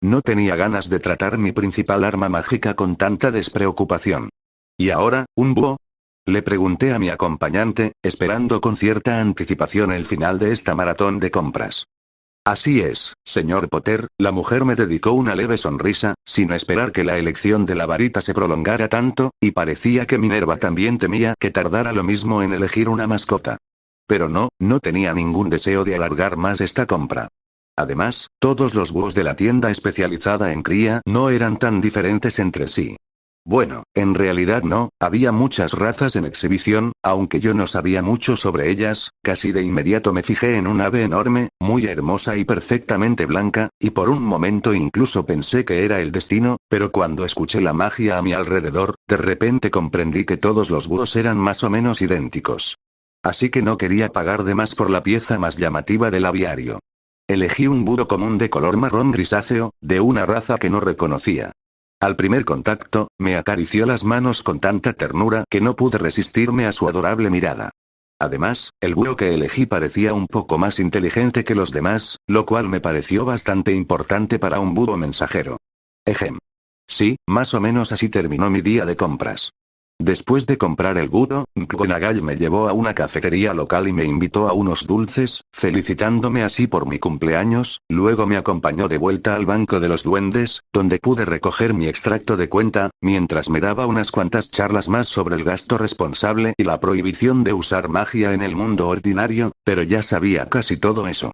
no tenía ganas de tratar mi principal arma mágica con tanta despreocupación. ¿Y ahora, un búho? Le pregunté a mi acompañante, esperando con cierta anticipación el final de esta maratón de compras. Así es, señor Potter, la mujer me dedicó una leve sonrisa, sin esperar que la elección de la varita se prolongara tanto, y parecía que Minerva también temía que tardara lo mismo en elegir una mascota. Pero no tenía ningún deseo de alargar más esta compra. Además, todos los búhos de la tienda especializada en cría no eran tan diferentes entre sí. Bueno, en realidad no, había muchas razas en exhibición, aunque yo no sabía mucho sobre ellas, casi de inmediato me fijé en un ave enorme, muy hermosa y perfectamente blanca, y por un momento incluso pensé que era el destino, pero cuando escuché la magia a mi alrededor, de repente comprendí que todos los búhos eran más o menos idénticos. Así que no quería pagar de más por la pieza más llamativa del aviario. Elegí un búho común de color marrón grisáceo, de una raza que no reconocía. Al primer contacto, me acarició las manos con tanta ternura que no pude resistirme a su adorable mirada. Además, el búho que elegí parecía un poco más inteligente que los demás, lo cual me pareció bastante importante para un búho mensajero. Ejem. Sí, más o menos así terminó mi día de compras. Después de comprar el búho, McGonagall me llevó a una cafetería local y me invitó a unos dulces, felicitándome así por mi cumpleaños, luego me acompañó de vuelta al banco de los duendes, donde pude recoger mi extracto de cuenta, mientras me daba unas cuantas charlas más sobre el gasto responsable y la prohibición de usar magia en el mundo ordinario, pero ya sabía casi todo eso.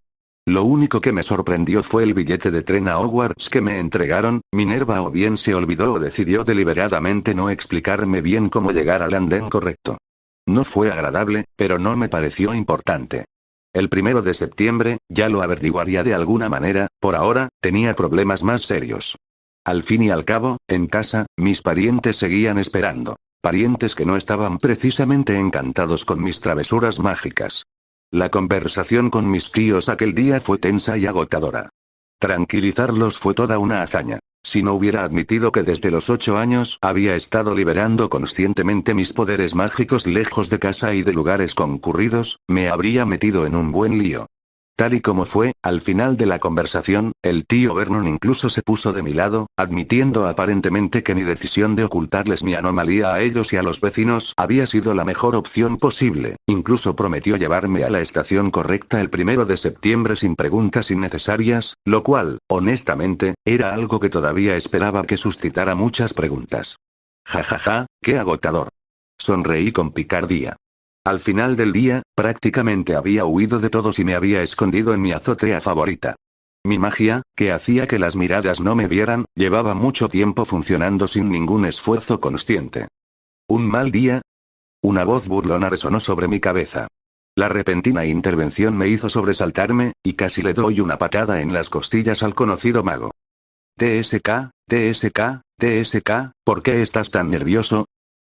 Lo único que me sorprendió fue el billete de tren a Hogwarts que me entregaron. Minerva o bien se olvidó o decidió deliberadamente no explicarme bien cómo llegar al andén correcto. No fue agradable, pero no me pareció importante. El 1 de septiembre, ya lo averiguaría de alguna manera, por ahora, tenía problemas más serios. Al fin y al cabo, en casa, mis parientes seguían esperando. Parientes que no estaban precisamente encantados con mis travesuras mágicas. La conversación con mis tíos aquel día fue tensa y agotadora. Tranquilizarlos fue toda una hazaña. Si no hubiera admitido que desde los 8 años había estado liberando conscientemente mis poderes mágicos lejos de casa y de lugares concurridos, me habría metido en un buen lío. Tal y como fue, al final de la conversación, el tío Vernon incluso se puso de mi lado, admitiendo aparentemente que mi decisión de ocultarles mi anomalía a ellos y a los vecinos había sido la mejor opción posible. Incluso prometió llevarme a la estación correcta el 1 de septiembre sin preguntas innecesarias, lo cual, honestamente, era algo que todavía esperaba que suscitara muchas preguntas. Jajaja, qué agotador. Sonreí con picardía. Al final del día, prácticamente había huido de todos y me había escondido en mi azotea favorita. Mi magia, que hacía que las miradas no me vieran, llevaba mucho tiempo funcionando sin ningún esfuerzo consciente. ¿Un mal día? Una voz burlona resonó sobre mi cabeza. La repentina intervención me hizo sobresaltarme, y casi le doy una patada en las costillas al conocido mago. TSK, TSK, TSK, ¿por qué estás tan nervioso?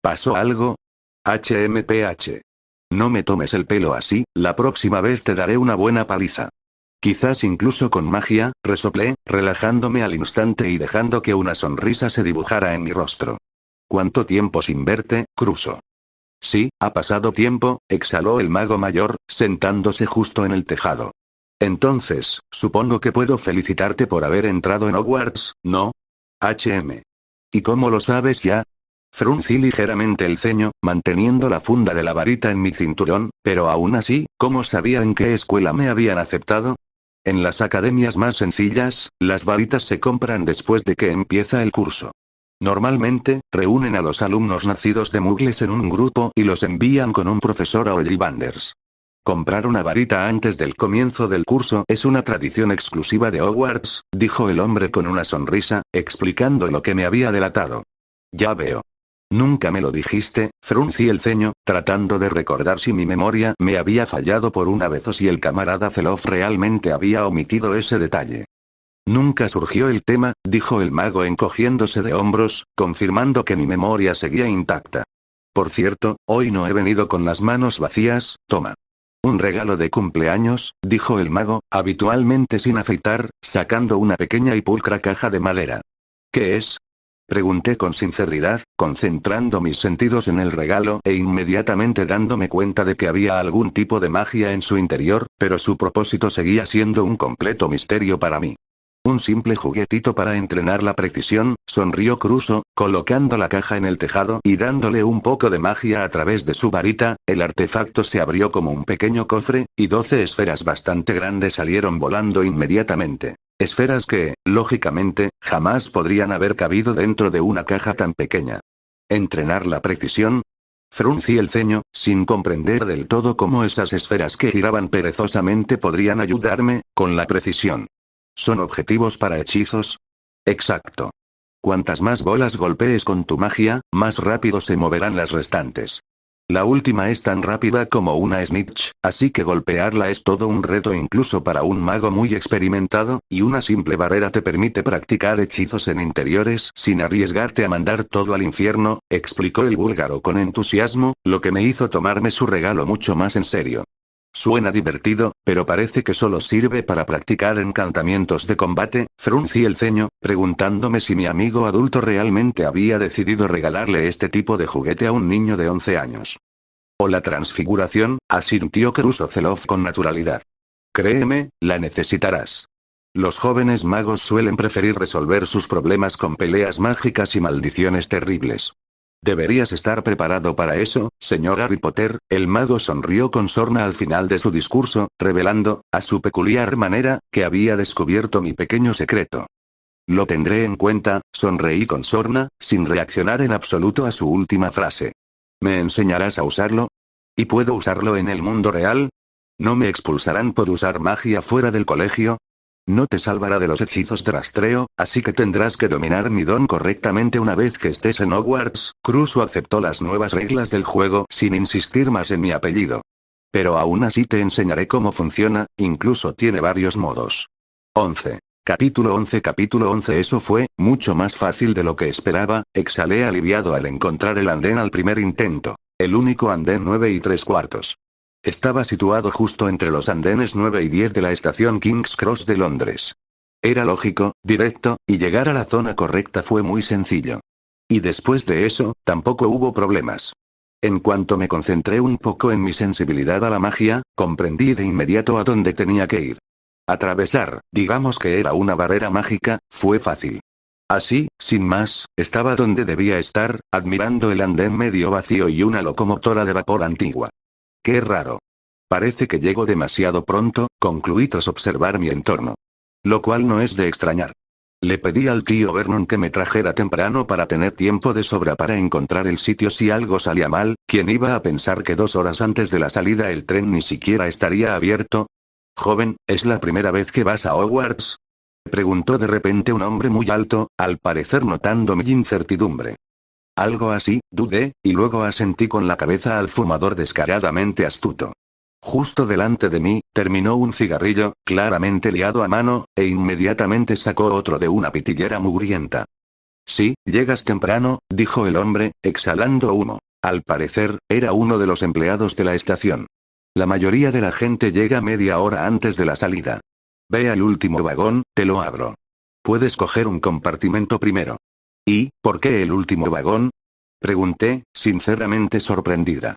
¿Pasó algo? HMPH. No me tomes el pelo así, la próxima vez te daré una buena paliza. Quizás incluso con magia, resoplé, relajándome al instante y dejando que una sonrisa se dibujara en mi rostro. ¿Cuánto tiempo sin verte, Cruso? Sí, ha pasado tiempo, exhaló el mago mayor, sentándose justo en el tejado. Entonces, supongo que puedo felicitarte por haber entrado en Hogwarts, ¿no? ¿Y cómo lo sabes ya? Fruncí ligeramente el ceño, manteniendo la funda de la varita en mi cinturón, pero aún así, ¿cómo sabía en qué escuela me habían aceptado? En las academias más sencillas, las varitas se compran después de que empieza el curso. Normalmente, reúnen a los alumnos nacidos de muggles en un grupo y los envían con un profesor a Ollivanders. Comprar una varita antes del comienzo del curso es una tradición exclusiva de Hogwarts, dijo el hombre con una sonrisa, explicando lo que me había delatado. Ya veo. Nunca me lo dijiste, fruncí el ceño, tratando de recordar si mi memoria me había fallado por una vez o si el camarada Zelof realmente había omitido ese detalle. Nunca surgió el tema, dijo el mago encogiéndose de hombros, confirmando que mi memoria seguía intacta. Por cierto, hoy no he venido con las manos vacías, toma. Un regalo de cumpleaños, dijo el mago, habitualmente sin afeitar, sacando una pequeña y pulcra caja de madera. ¿Qué es? Pregunté con sinceridad, concentrando mis sentidos en el regalo e inmediatamente dándome cuenta de que había algún tipo de magia en su interior, pero su propósito seguía siendo un completo misterio para mí. Un simple juguetito para entrenar la precisión, sonrió Cruso, colocando la caja en el tejado y dándole un poco de magia a través de su varita. El artefacto se abrió como un pequeño cofre, y 12 esferas bastante grandes salieron volando inmediatamente. Esferas que, lógicamente, jamás podrían haber cabido dentro de una caja tan pequeña. ¿Entrenar la precisión? Fruncí el ceño, sin comprender del todo cómo esas esferas que giraban perezosamente podrían ayudarme, con la precisión. ¿Son objetivos para hechizos? Exacto. Cuantas más bolas golpees con tu magia, más rápido se moverán las restantes. La última es tan rápida como una snitch, así que golpearla es todo un reto incluso para un mago muy experimentado, y una simple barrera te permite practicar hechizos en interiores sin arriesgarte a mandar todo al infierno, explicó el búlgaro con entusiasmo, lo que me hizo tomarme su regalo mucho más en serio. Suena divertido, pero parece que solo sirve para practicar encantamientos de combate. Fruncí el ceño, preguntándome si mi amigo adulto realmente había decidido regalarle este tipo de juguete a un niño de 11 años. O la transfiguración, asintió Krusocelov con naturalidad. Créeme, la necesitarás. Los jóvenes magos suelen preferir resolver sus problemas con peleas mágicas y maldiciones terribles. Deberías estar preparado para eso, señor Harry Potter. El mago sonrió con sorna al final de su discurso, revelando, a su peculiar manera, que había descubierto mi pequeño secreto. Lo tendré en cuenta, sonreí con sorna, sin reaccionar en absoluto a su última frase. ¿Me enseñarás a usarlo? ¿Y puedo usarlo en el mundo real? ¿No me expulsarán por usar magia fuera del colegio? No te salvará de los hechizos de rastreo, así que tendrás que dominar mi don correctamente una vez que estés en Hogwarts. Crusoe aceptó las nuevas reglas del juego sin insistir más en mi apellido. Pero aún así te enseñaré cómo funciona, incluso tiene varios modos. 11. Capítulo 11. Eso fue, mucho más fácil de lo que esperaba, exhalé aliviado al encontrar el andén al primer intento. El único andén 9 3/4. Estaba situado justo entre los andenes 9 y 10 de la estación King's Cross de Londres. Era lógico, directo, y llegar a la zona correcta fue muy sencillo. Y después de eso, tampoco hubo problemas. En cuanto me concentré un poco en mi sensibilidad a la magia, comprendí de inmediato a dónde tenía que ir. Atravesar, digamos que era una barrera mágica, fue fácil. Así, sin más, estaba donde debía estar, admirando el andén medio vacío y una locomotora de vapor antigua. ¡Qué raro! Parece que llego demasiado pronto, concluí tras observar mi entorno. Lo cual no es de extrañar. Le pedí al tío Vernon que me trajera temprano para tener tiempo de sobra para encontrar el sitio si algo salía mal. ¿Quién iba a pensar que 2 horas antes de la salida el tren ni siquiera estaría abierto? Joven, ¿es la primera vez que vas a Hogwarts? Preguntó de repente un hombre muy alto, al parecer notando mi incertidumbre. Algo así, dudé, y luego asentí con la cabeza al fumador descaradamente astuto. Justo delante de mí, terminó un cigarrillo, claramente liado a mano, e inmediatamente sacó otro de una pitillera mugrienta. Sí, llegas temprano, dijo el hombre, exhalando humo. Al parecer, era uno de los empleados de la estación. La mayoría de la gente llega media hora antes de la salida. Ve al último vagón, te lo abro. Puedes coger un compartimento primero. ¿Y, por qué el último vagón? Pregunté, sinceramente sorprendida.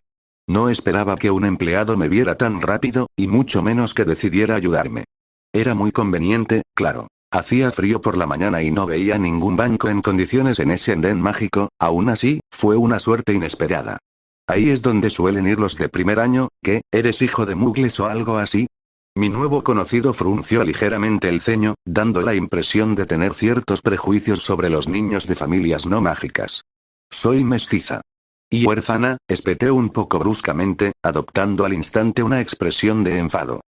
No esperaba que un empleado me viera tan rápido, y mucho menos que decidiera ayudarme. Era muy conveniente, claro. Hacía frío por la mañana y no veía ningún banco en condiciones en ese andén mágico, aún así, fue una suerte inesperada. Ahí es donde suelen ir los de primer año. ¿Qué, eres hijo de muggles o algo así? Mi nuevo conocido frunció ligeramente el ceño, dando la impresión de tener ciertos prejuicios sobre los niños de familias no mágicas. Soy mestiza. Y huérfana, espeté un poco bruscamente, adoptando al instante una expresión de enfado.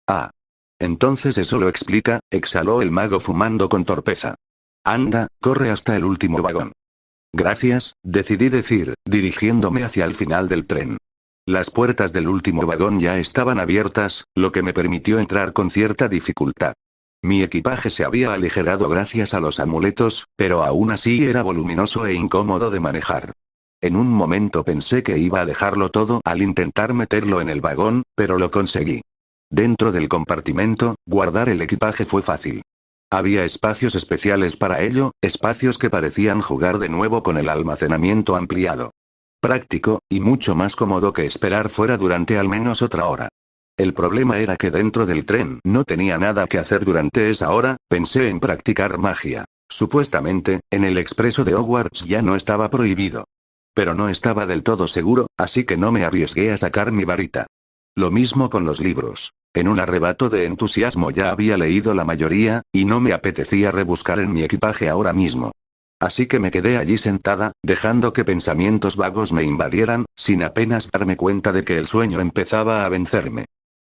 Ah. Entonces eso lo explica, exhaló el mago fumando con torpeza. Anda, corre hasta el último vagón. Gracias, decidí decir, dirigiéndome hacia el final del tren. Las puertas del último vagón ya estaban abiertas, lo que me permitió entrar con cierta dificultad. Mi equipaje se había aligerado gracias a los amuletos, pero aún así era voluminoso e incómodo de manejar. En un momento pensé que iba a dejarlo todo al intentar meterlo en el vagón, pero lo conseguí. Dentro del compartimento, guardar el equipaje fue fácil. Había espacios especiales para ello, espacios que parecían jugar de nuevo con el almacenamiento ampliado. Práctico, y mucho más cómodo que esperar fuera durante al menos otra hora. El problema era que dentro del tren no tenía nada que hacer durante esa hora. Pensé en practicar magia. Supuestamente, en el expreso de Hogwarts ya no estaba prohibido. Pero no estaba del todo seguro, así que no me arriesgué a sacar mi varita. Lo mismo con los libros. En un arrebato de entusiasmo ya había leído la mayoría, y no me apetecía rebuscar en mi equipaje ahora mismo. Así que me quedé allí sentada, dejando que pensamientos vagos me invadieran, sin apenas darme cuenta de que el sueño empezaba a vencerme.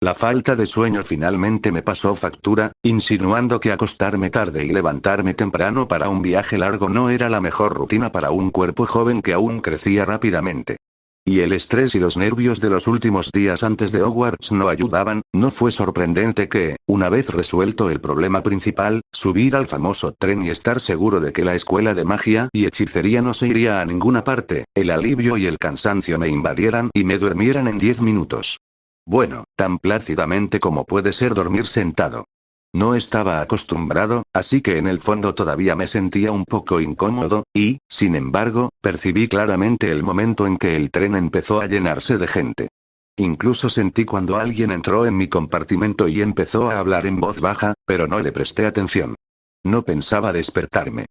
La falta de sueño finalmente me pasó factura, insinuando que acostarme tarde y levantarme temprano para un viaje largo no era la mejor rutina para un cuerpo joven que aún crecía rápidamente. Y el estrés y los nervios de los últimos días antes de Hogwarts no ayudaban. No fue sorprendente que, una vez resuelto el problema principal, subir al famoso tren y estar seguro de que la escuela de magia y hechicería no se iría a ninguna parte, el alivio y el cansancio me invadieran y me durmieran en 10 minutos. Bueno, tan plácidamente como puede ser dormir sentado. No estaba acostumbrado, así que en el fondo todavía me sentía un poco incómodo, y, sin embargo, percibí claramente el momento en que el tren empezó a llenarse de gente. Incluso sentí cuando alguien entró en mi compartimento y empezó a hablar en voz baja, pero no le presté atención. No pensaba despertarme.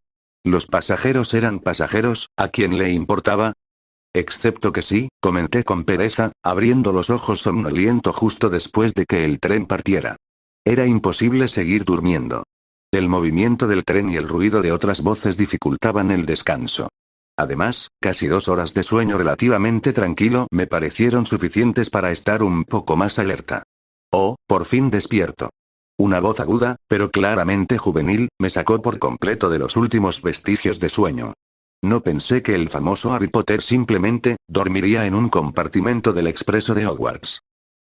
Los pasajeros eran pasajeros, ¿a quién le importaba? Excepto que sí, comenté con pereza, abriendo los ojos somnoliento justo después de que el tren partiera. Era imposible seguir durmiendo. El movimiento del tren y el ruido de otras voces dificultaban el descanso. Además, casi 2 horas de sueño relativamente tranquilo me parecieron suficientes para estar un poco más alerta. Oh, por fin despierto. Una voz aguda, pero claramente juvenil, me sacó por completo de los últimos vestigios de sueño. No pensé que el famoso Harry Potter simplemente dormiría en un compartimento del expreso de Hogwarts.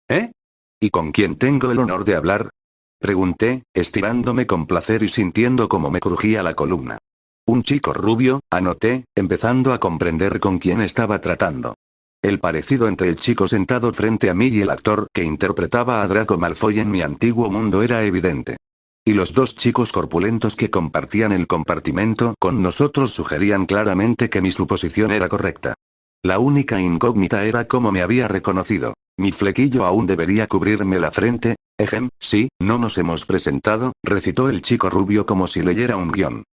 ¿Eh? ¿Y con quién tengo el honor de hablar? Pregunté, estirándome con placer y sintiendo cómo me crujía la columna. Un chico rubio, anoté, empezando a comprender con quién estaba tratando. El parecido entre el chico sentado frente a mí y el actor que interpretaba a Draco Malfoy en mi antiguo mundo era evidente. Y los 2 chicos corpulentos que compartían el compartimento con nosotros sugerían claramente que mi suposición era correcta. La única incógnita era cómo me había reconocido. Mi flequillo aún debería cubrirme la frente. Sí, no nos hemos presentado, recitó el chico rubio como si leyera un guión.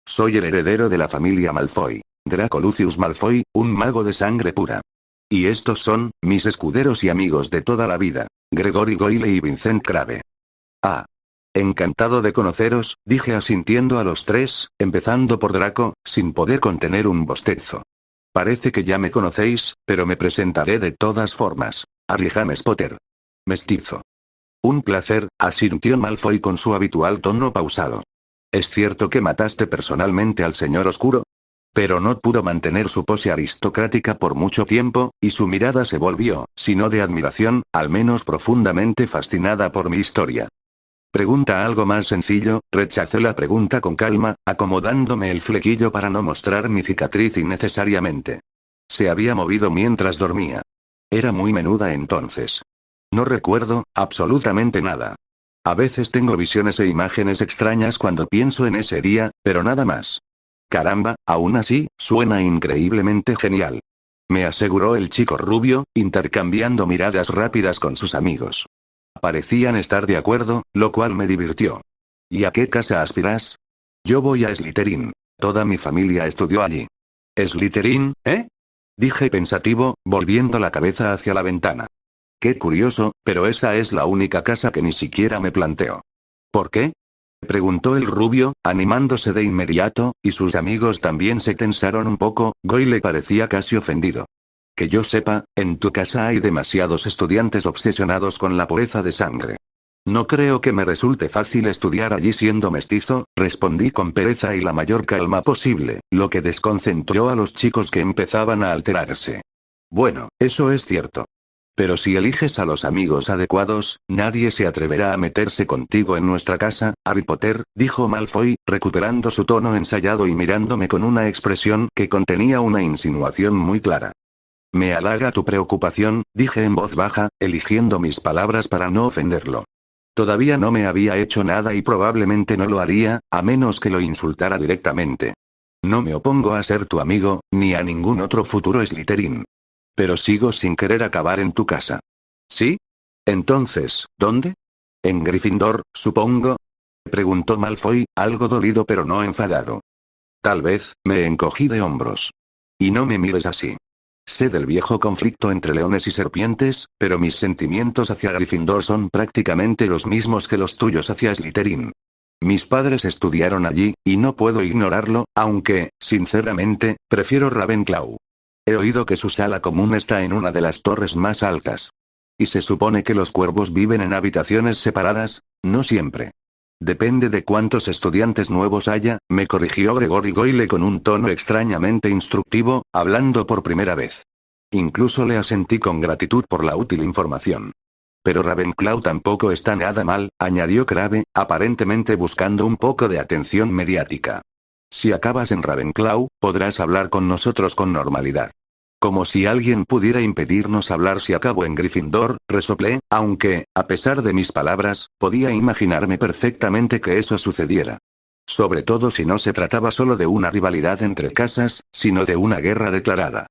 Soy el heredero de la familia Malfoy, Draco Lucius Malfoy, un mago de sangre pura. Y estos son, mis escuderos y amigos de toda la vida, Gregory Goyle y Vincent Crabbe. Ah. Encantado de conoceros, dije asintiendo a los 3, empezando por Draco, sin poder contener un bostezo. Parece que ya me conocéis, pero me presentaré de todas formas. Harry James Potter. Mestizo. Un placer, asintió Malfoy con su habitual tono pausado. ¿Es cierto que mataste personalmente al señor oscuro? Pero no pudo mantener su pose aristocrática por mucho tiempo, y su mirada se volvió, si no de admiración, al menos profundamente fascinada por mi historia. Pregunta algo más sencillo, rechacé la pregunta con calma, acomodándome el flequillo para no mostrar mi cicatriz innecesariamente. Se había movido mientras dormía. Era muy menuda entonces. No recuerdo, absolutamente nada. A veces tengo visiones e imágenes extrañas cuando pienso en ese día, pero nada más. Caramba, aún así, suena increíblemente genial. Me aseguró el chico rubio, intercambiando miradas rápidas con sus amigos. Parecían estar de acuerdo, lo cual me divirtió. ¿Y a qué casa aspiras? Yo voy a Slytherin. Toda mi familia estudió allí. ¿Slytherin, eh? Dije pensativo, volviendo la cabeza hacia la ventana. Qué curioso, pero esa es la única casa que ni siquiera me planteo. ¿Por qué? Preguntó el rubio, animándose de inmediato, y sus amigos también se tensaron un poco. Goyle parecía casi ofendido. Que yo sepa, en tu casa hay demasiados estudiantes obsesionados con la pureza de sangre. No creo que me resulte fácil estudiar allí siendo mestizo, respondí con pereza y la mayor calma posible, lo que desconcentró a los chicos que empezaban a alterarse. Bueno, eso es cierto. Pero si eliges a los amigos adecuados, nadie se atreverá a meterse contigo en nuestra casa, Harry Potter, dijo Malfoy, recuperando su tono ensayado y mirándome con una expresión que contenía una insinuación muy clara. Me halaga tu preocupación, dije en voz baja, eligiendo mis palabras para no ofenderlo. Todavía no me había hecho nada y probablemente no lo haría, a menos que lo insultara directamente. No me opongo a ser tu amigo, ni a ningún otro futuro Slytherin. Pero sigo sin querer acabar en tu casa. ¿Sí? Entonces, ¿dónde? ¿En Gryffindor, supongo? Preguntó Malfoy, algo dolido pero no enfadado. Tal vez, me encogí de hombros. Y no me mires así. Sé del viejo conflicto entre leones y serpientes, pero mis sentimientos hacia Gryffindor son prácticamente los mismos que los tuyos hacia Slytherin. Mis padres estudiaron allí, y no puedo ignorarlo, aunque, sinceramente, prefiero Ravenclaw. He oído que su sala común está en una de las torres más altas. ¿Y se supone que los cuervos viven en habitaciones separadas? No siempre. Depende de cuántos estudiantes nuevos haya, me corrigió Gregory Goyle con un tono extrañamente instructivo, hablando por primera vez. Incluso le asentí con gratitud por la útil información. Pero Ravenclaw tampoco está nada mal, añadió Crabbe, aparentemente buscando un poco de atención mediática. Si acabas en Ravenclaw, podrás hablar con nosotros con normalidad. Como si alguien pudiera impedirnos hablar si acabo en Gryffindor, resoplé, aunque, a pesar de mis palabras, podía imaginarme perfectamente que eso sucediera. Sobre todo si no se trataba solo de una rivalidad entre casas, sino de una guerra declarada.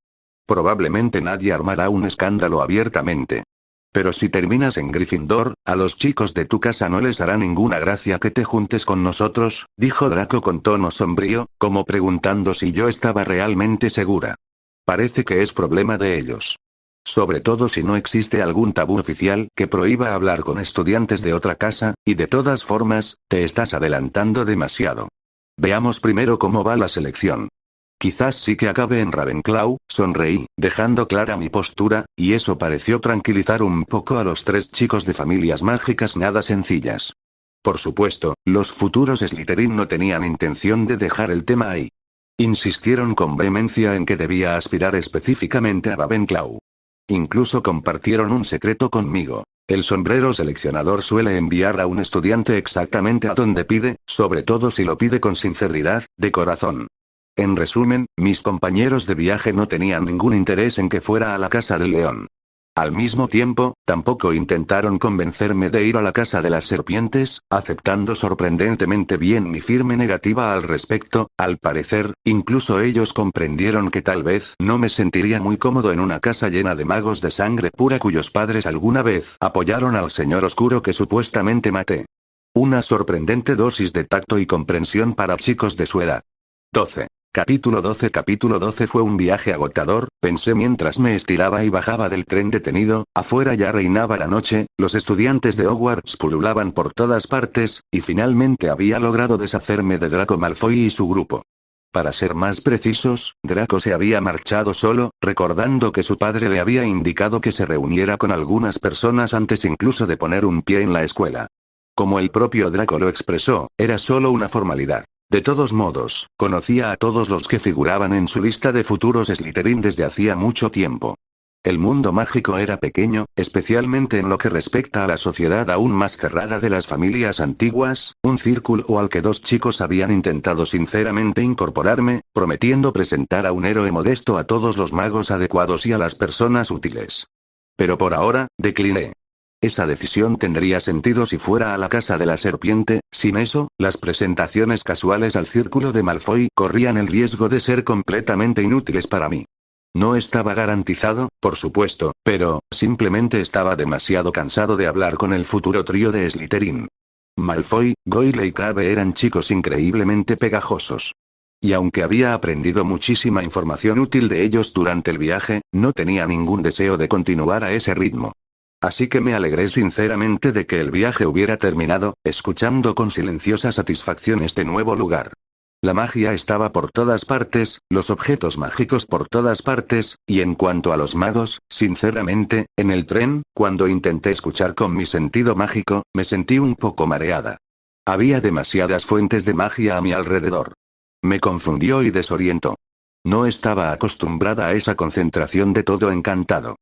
Probablemente nadie armará un escándalo abiertamente. Pero si terminas en Gryffindor, a los chicos de tu casa no les hará ninguna gracia que te juntes con nosotros, dijo Draco con tono sombrío, como preguntando si yo estaba realmente segura. Parece que es problema de ellos. Sobre todo si no existe algún tabú oficial que prohíba hablar con estudiantes de otra casa, y de todas formas, te estás adelantando demasiado. Veamos primero cómo va la selección. Quizás sí que acabe en Ravenclaw, sonreí, dejando clara mi postura, y eso pareció tranquilizar un poco a los 3 chicos de familias mágicas nada sencillas. Por supuesto, los futuros Slytherin no tenían intención de dejar el tema ahí. Insistieron con vehemencia en que debía aspirar específicamente a Ravenclaw. Incluso compartieron un secreto conmigo. El sombrero seleccionador suele enviar a un estudiante exactamente a donde pide, sobre todo si lo pide con sinceridad, de corazón. En resumen, mis compañeros de viaje no tenían ningún interés en que fuera a la Casa del León. Al mismo tiempo, tampoco intentaron convencerme de ir a la Casa de las Serpientes, aceptando sorprendentemente bien mi firme negativa al respecto. Al parecer, incluso ellos comprendieron que tal vez no me sentiría muy cómodo en una casa llena de magos de sangre pura cuyos padres alguna vez apoyaron al señor oscuro que supuestamente maté. Una sorprendente dosis de tacto y comprensión para chicos de su edad. 12. Capítulo 12 fue un viaje agotador, pensé mientras me estiraba y bajaba del tren detenido, afuera ya reinaba la noche, los estudiantes de Hogwarts pululaban por todas partes, y finalmente había logrado deshacerme de Draco Malfoy y su grupo. Para ser más precisos, Draco se había marchado solo, recordando que su padre le había indicado que se reuniera con algunas personas antes incluso de poner un pie en la escuela. Como el propio Draco lo expresó, era solo una formalidad. De todos modos, conocía a todos los que figuraban en su lista de futuros Slytherin desde hacía mucho tiempo. El mundo mágico era pequeño, especialmente en lo que respecta a la sociedad aún más cerrada de las familias antiguas, un círculo al que 2 chicos habían intentado sinceramente incorporarme, prometiendo presentar a un héroe modesto a todos los magos adecuados y a las personas útiles. Pero por ahora, decliné. Esa decisión tendría sentido si fuera a la Casa de la Serpiente, sin eso, las presentaciones casuales al círculo de Malfoy corrían el riesgo de ser completamente inútiles para mí. No estaba garantizado, por supuesto, pero, simplemente estaba demasiado cansado de hablar con el futuro trío de Slytherin. Malfoy, Goyle y Crabbe eran chicos increíblemente pegajosos. Y aunque había aprendido muchísima información útil de ellos durante el viaje, no tenía ningún deseo de continuar a ese ritmo. Así que me alegré sinceramente de que el viaje hubiera terminado, escuchando con silenciosa satisfacción este nuevo lugar. La magia estaba por todas partes, los objetos mágicos por todas partes, y en cuanto a los magos, sinceramente, en el tren, cuando intenté escuchar con mi sentido mágico, me sentí un poco mareada. Había demasiadas fuentes de magia a mi alrededor. Me confundió y desorientó. No estaba acostumbrada a esa concentración de todo encantado.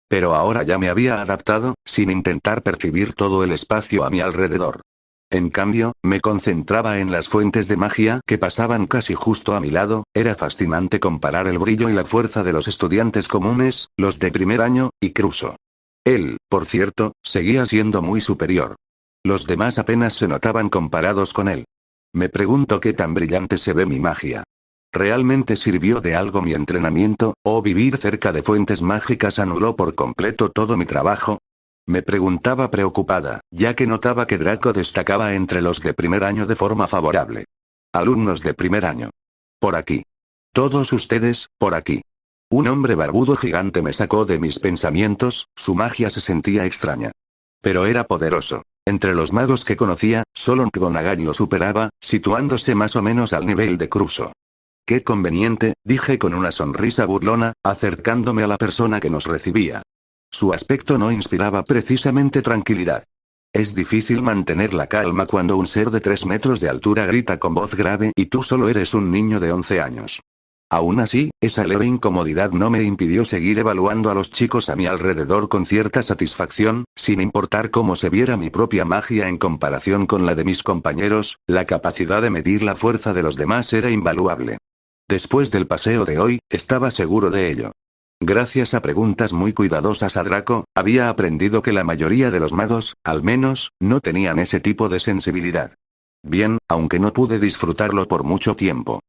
Pero ahora ya me había adaptado, sin intentar percibir todo el espacio a mi alrededor. En cambio, me concentraba en las fuentes de magia que pasaban casi justo a mi lado. Era fascinante comparar el brillo y la fuerza de los estudiantes comunes, los de primer año, y Crusoe. Él, por cierto, seguía siendo muy superior. Los demás apenas se notaban comparados con él. Me pregunto qué tan brillante se ve mi magia. ¿Realmente sirvió de algo mi entrenamiento, o vivir cerca de fuentes mágicas anuló por completo todo mi trabajo? Me preguntaba preocupada, ya que notaba que Draco destacaba entre los de primer año de forma favorable. Alumnos de primer año. Por aquí. Todos ustedes, por aquí. Un hombre barbudo gigante me sacó de mis pensamientos, su magia se sentía extraña. Pero era poderoso. Entre los magos que conocía, solo McGonagall lo superaba, situándose más o menos al nivel de Crusoe. Qué conveniente, dije con una sonrisa burlona, acercándome a la persona que nos recibía. Su aspecto no inspiraba precisamente tranquilidad. Es difícil mantener la calma cuando un ser de 3 metros de altura grita con voz grave y tú solo eres un niño de 11 años. Aún así, esa leve incomodidad no me impidió seguir evaluando a los chicos a mi alrededor con cierta satisfacción, sin importar cómo se viera mi propia magia en comparación con la de mis compañeros, la capacidad de medir la fuerza de los demás era invaluable. Después del paseo de hoy, estaba seguro de ello. Gracias a preguntas muy cuidadosas a Draco, había aprendido que la mayoría de los magos, al menos, no tenían ese tipo de sensibilidad. Bien, aunque no pude disfrutarlo por mucho tiempo.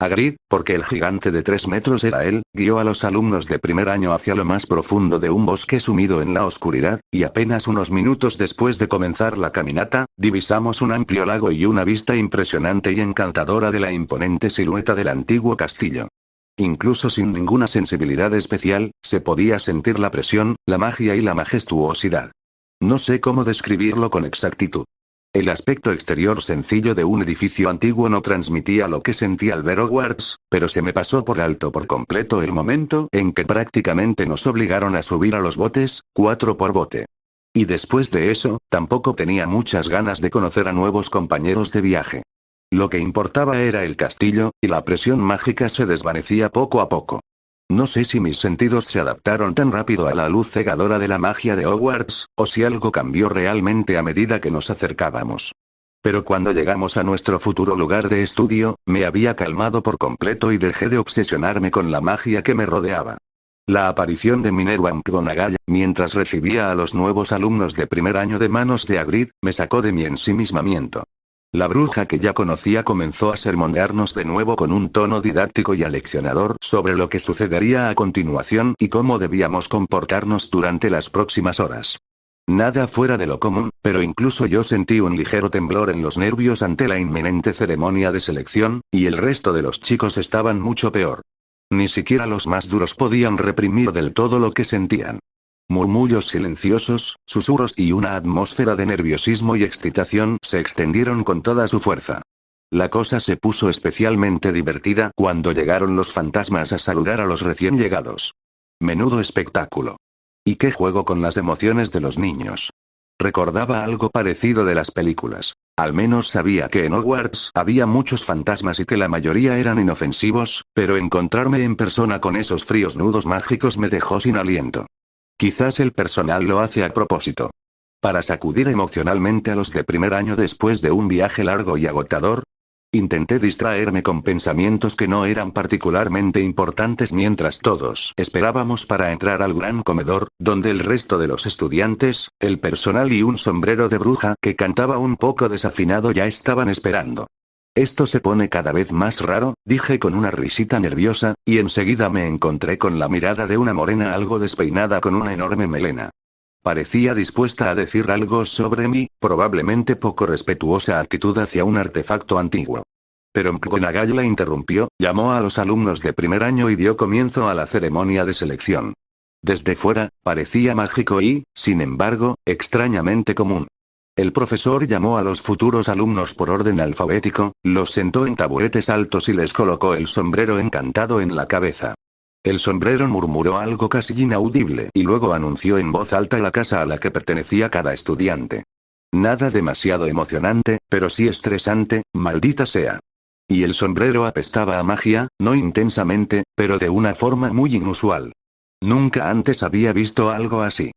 Hagrid, porque el gigante de 3 metros era él, guió a los alumnos de primer año hacia lo más profundo de un bosque sumido en la oscuridad, y apenas unos minutos después de comenzar la caminata, divisamos un amplio lago y una vista impresionante y encantadora de la imponente silueta del antiguo castillo. Incluso sin ninguna sensibilidad especial, se podía sentir la presión, la magia y la majestuosidad. No sé cómo describirlo con exactitud. El aspecto exterior sencillo de un edificio antiguo no transmitía lo que sentí al ver Hogwarts, pero se me pasó por alto por completo el momento en que prácticamente nos obligaron a subir a los botes, 4 por bote. Y después de eso, tampoco tenía muchas ganas de conocer a nuevos compañeros de viaje. Lo que importaba era el castillo, y la presión mágica se desvanecía poco a poco. No sé si mis sentidos se adaptaron tan rápido a la luz cegadora de la magia de Hogwarts, o si algo cambió realmente a medida que nos acercábamos. Pero cuando llegamos a nuestro futuro lugar de estudio, me había calmado por completo y dejé de obsesionarme con la magia que me rodeaba. La aparición de Minerva McGonagall, mientras recibía a los nuevos alumnos de primer año de manos de Hagrid, me sacó de mi ensimismamiento. La bruja que ya conocía comenzó a sermonearnos de nuevo con un tono didáctico y aleccionador sobre lo que sucedería a continuación y cómo debíamos comportarnos durante las próximas horas. Nada fuera de lo común, pero incluso yo sentí un ligero temblor en los nervios ante la inminente ceremonia de selección, y el resto de los chicos estaban mucho peor. Ni siquiera los más duros podían reprimir del todo lo que sentían. Murmullos silenciosos, susurros y una atmósfera de nerviosismo y excitación se extendieron con toda su fuerza. La cosa se puso especialmente divertida cuando llegaron los fantasmas a saludar a los recién llegados. Menudo espectáculo. ¿Y qué juego con las emociones de los niños? Recordaba algo parecido de las películas. Al menos sabía que en Hogwarts había muchos fantasmas y que la mayoría eran inofensivos, pero encontrarme en persona con esos fríos nudos mágicos me dejó sin aliento. Quizás el personal lo hace a propósito. Para sacudir emocionalmente a los de primer año después de un viaje largo y agotador. Intenté distraerme con pensamientos que no eran particularmente importantes mientras todos esperábamos para entrar al gran comedor, donde el resto de los estudiantes, el personal y un sombrero de bruja que cantaba un poco desafinado ya estaban esperando. Esto se pone cada vez más raro, dije con una risita nerviosa, y enseguida me encontré con la mirada de una morena algo despeinada con una enorme melena. Parecía dispuesta a decir algo sobre mi, probablemente poco respetuosa actitud hacia un artefacto antiguo. Pero McGonagall la interrumpió, llamó a los alumnos de primer año y dio comienzo a la ceremonia de selección. Desde fuera, parecía mágico y, sin embargo, extrañamente común. El profesor llamó a los futuros alumnos por orden alfabético, los sentó en taburetes altos y les colocó el sombrero encantado en la cabeza. El sombrero murmuró algo casi inaudible y luego anunció en voz alta la casa a la que pertenecía cada estudiante. Nada demasiado emocionante, pero sí estresante, maldita sea. Y el sombrero apestaba a magia, no intensamente, pero de una forma muy inusual. Nunca antes había visto algo así.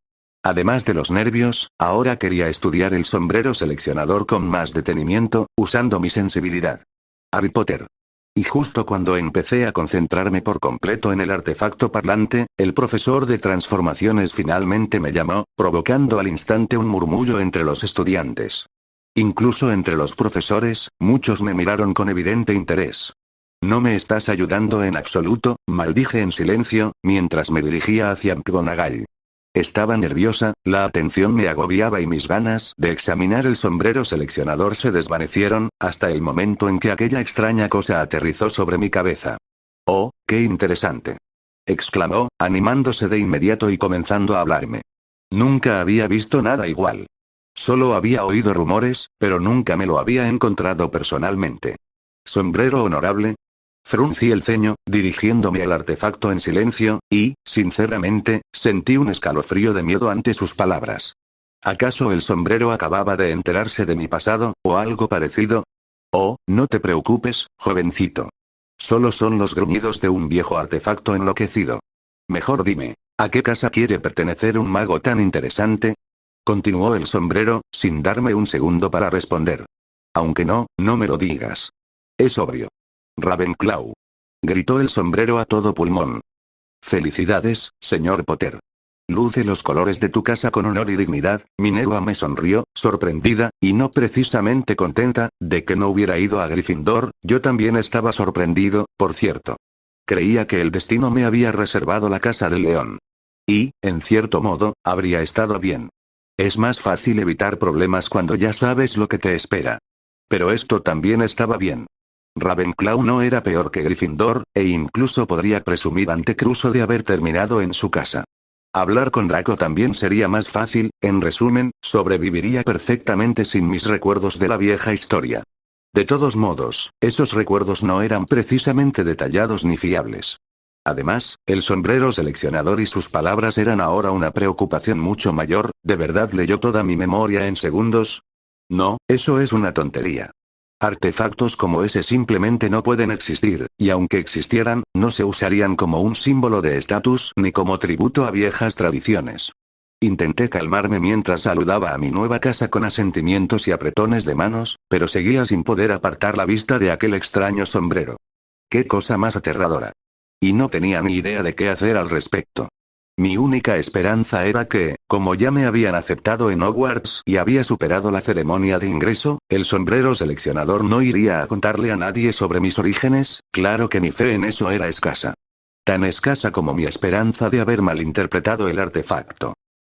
Además de los nervios, ahora quería estudiar el sombrero seleccionador con más detenimiento, usando mi sensibilidad. Harry Potter. Y justo cuando empecé a concentrarme por completo en el artefacto parlante, el profesor de transformaciones finalmente me llamó, provocando al instante un murmullo entre los estudiantes. Incluso entre los profesores, muchos me miraron con evidente interés. No me estás ayudando en absoluto, maldije en silencio, mientras me dirigía hacia McGonagall. Estaba nerviosa, la atención me agobiaba y mis ganas de examinar el sombrero seleccionador se desvanecieron, hasta el momento en que aquella extraña cosa aterrizó sobre mi cabeza. «Oh, qué interesante», exclamó, animándose de inmediato y comenzando a hablarme. Nunca había visto nada igual. Solo había oído rumores, pero nunca me lo había encontrado personalmente. «Sombrero honorable». Fruncí el ceño, dirigiéndome al artefacto en silencio, y, sinceramente, sentí un escalofrío de miedo ante sus palabras. ¿Acaso el sombrero acababa de enterarse de mi pasado, o algo parecido? Oh, no te preocupes, jovencito. Solo son los gruñidos de un viejo artefacto enloquecido. Mejor dime, ¿a qué casa quiere pertenecer un mago tan interesante? Continuó el sombrero, sin darme un segundo para responder. Aunque no me lo digas. Es obvio. Ravenclaw. Gritó el sombrero a todo pulmón. Felicidades, señor Potter. Luce los colores de tu casa con honor y dignidad. Minerva me sonrió, sorprendida, y no precisamente contenta, de que no hubiera ido a Gryffindor. Yo también estaba sorprendido, por cierto. Creía que el destino me había reservado la casa del león. Y, en cierto modo, habría estado bien. Es más fácil evitar problemas cuando ya sabes lo que te espera. Pero esto también estaba bien. Ravenclaw no era peor que Gryffindor, e incluso podría presumir ante Cruso de haber terminado en su casa. Hablar con Draco también sería más fácil. En resumen, sobreviviría perfectamente sin mis recuerdos de la vieja historia. De todos modos, esos recuerdos no eran precisamente detallados ni fiables. Además, el sombrero seleccionador y sus palabras eran ahora una preocupación mucho mayor. ¿De verdad leyó toda mi memoria en segundos? No, eso es una tontería. Artefactos como ese simplemente no pueden existir, y aunque existieran, no se usarían como un símbolo de estatus ni como tributo a viejas tradiciones. Intenté calmarme mientras saludaba a mi nueva casa con asentimientos y apretones de manos, pero seguía sin poder apartar la vista de aquel extraño sombrero. ¡Qué cosa más aterradora! Y no tenía ni idea de qué hacer al respecto. Mi única esperanza era que, como ya me habían aceptado en Hogwarts y había superado la ceremonia de ingreso, el sombrero seleccionador no iría a contarle a nadie sobre mis orígenes. Claro que mi fe en eso era escasa. Tan escasa como mi esperanza de haber malinterpretado el artefacto.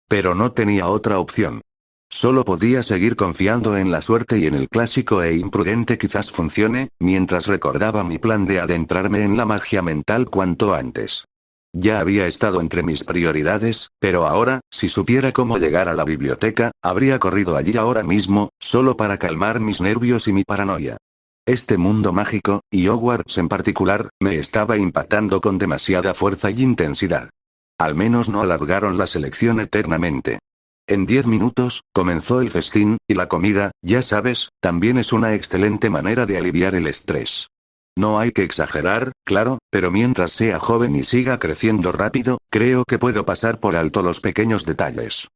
Pero no tenía otra opción. Solo podía seguir confiando en la suerte y en el clásico e imprudente quizás funcione, mientras recordaba mi plan de adentrarme en la magia mental cuanto antes. Ya había estado entre mis prioridades, pero ahora, si supiera cómo llegar a la biblioteca, habría corrido allí ahora mismo, solo para calmar mis nervios y mi paranoia. Este mundo mágico, y Hogwarts en particular, me estaba impactando con demasiada fuerza y intensidad. Al menos no alargaron la selección eternamente. En 10 minutos, comenzó el festín, y la comida, ya sabes, también es una excelente manera de aliviar el estrés. No hay que exagerar, claro, pero mientras sea joven y siga creciendo rápido, creo que puedo pasar por alto los pequeños detalles.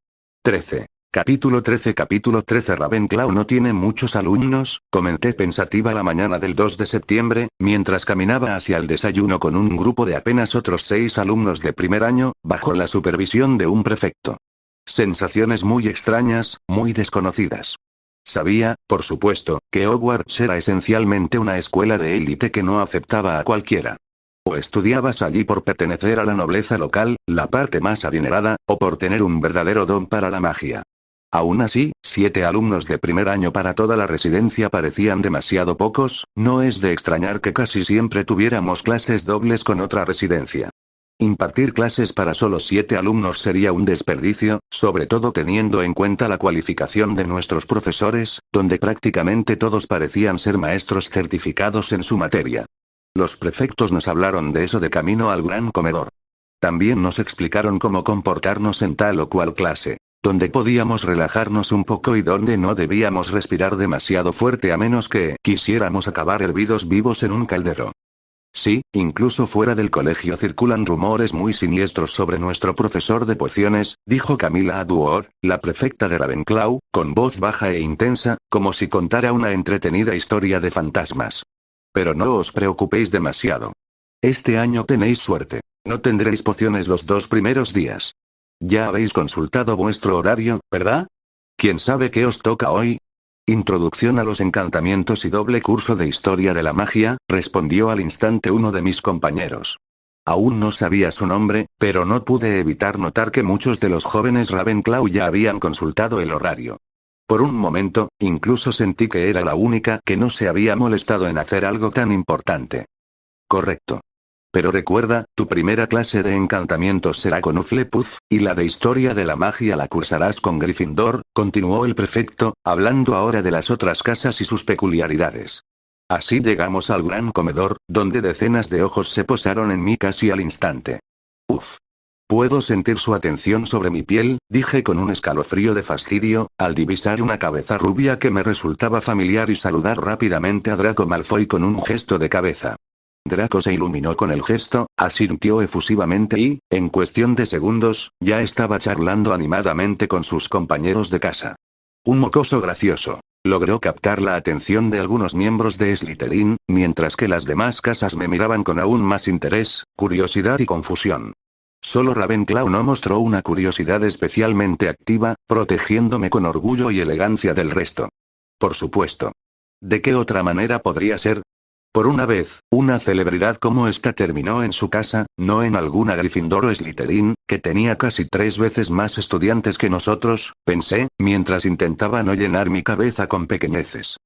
13. Capítulo 13. Ravenclaw no tiene muchos alumnos, comenté pensativa la mañana del 2 de septiembre, mientras caminaba hacia el desayuno con un grupo de apenas otros 6 alumnos de primer año, bajo la supervisión de un prefecto. Sensaciones muy extrañas, muy desconocidas. Sabía, por supuesto, que Hogwarts era esencialmente una escuela de élite que no aceptaba a cualquiera. O estudiabas allí por pertenecer a la nobleza local, la parte más adinerada, o por tener un verdadero don para la magia. Aún así, 7 alumnos de primer año para toda la residencia parecían demasiado pocos. No es de extrañar que casi siempre tuviéramos clases dobles con otra residencia. Impartir clases para solo 7 alumnos sería un desperdicio, sobre todo teniendo en cuenta la cualificación de nuestros profesores, donde prácticamente todos parecían ser maestros certificados en su materia. Los prefectos nos hablaron de eso de camino al gran comedor. También nos explicaron cómo comportarnos en tal o cual clase, donde podíamos relajarnos un poco y donde no debíamos respirar demasiado fuerte a menos que quisiéramos acabar hervidos vivos en un caldero. Sí, incluso fuera del colegio circulan rumores muy siniestros sobre nuestro profesor de pociones, dijo Camila Aduor, la prefecta de Ravenclaw, con voz baja e intensa, como si contara una entretenida historia de fantasmas. Pero no os preocupéis demasiado. Este año tenéis suerte. No tendréis pociones los 2 primeros días. Ya habéis consultado vuestro horario, ¿verdad? ¿Quién sabe qué os toca hoy? Introducción a los encantamientos y doble curso de historia de la magia, respondió al instante uno de mis compañeros. Aún no sabía su nombre, pero no pude evitar notar que muchos de los jóvenes Ravenclaw ya habían consultado el horario. Por un momento, incluso sentí que era la única que no se había molestado en hacer algo tan importante. Correcto. Pero recuerda, tu primera clase de encantamientos será con Hufflepuff, y la de historia de la magia la cursarás con Gryffindor, continuó el prefecto, hablando ahora de las otras casas y sus peculiaridades. Así llegamos al gran comedor, donde decenas de ojos se posaron en mí casi al instante. Uf. Puedo sentir su atención sobre mi piel, dije con un escalofrío de fastidio, al divisar una cabeza rubia que me resultaba familiar y saludar rápidamente a Draco Malfoy con un gesto de cabeza. Draco se iluminó con el gesto, asintió efusivamente y, en cuestión de segundos, ya estaba charlando animadamente con sus compañeros de casa. Un mocoso gracioso. Logró captar la atención de algunos miembros de Slytherin, mientras que las demás casas me miraban con aún más interés, curiosidad y confusión. Solo Ravenclaw no mostró una curiosidad especialmente activa, protegiéndome con orgullo y elegancia del resto. Por supuesto. ¿De qué otra manera podría ser? Por una vez, una celebridad como esta terminó en su casa, no en alguna Gryffindor o Slytherin, que tenía casi 3 veces más estudiantes que nosotros, pensé, mientras intentaba no llenar mi cabeza con pequeñeces.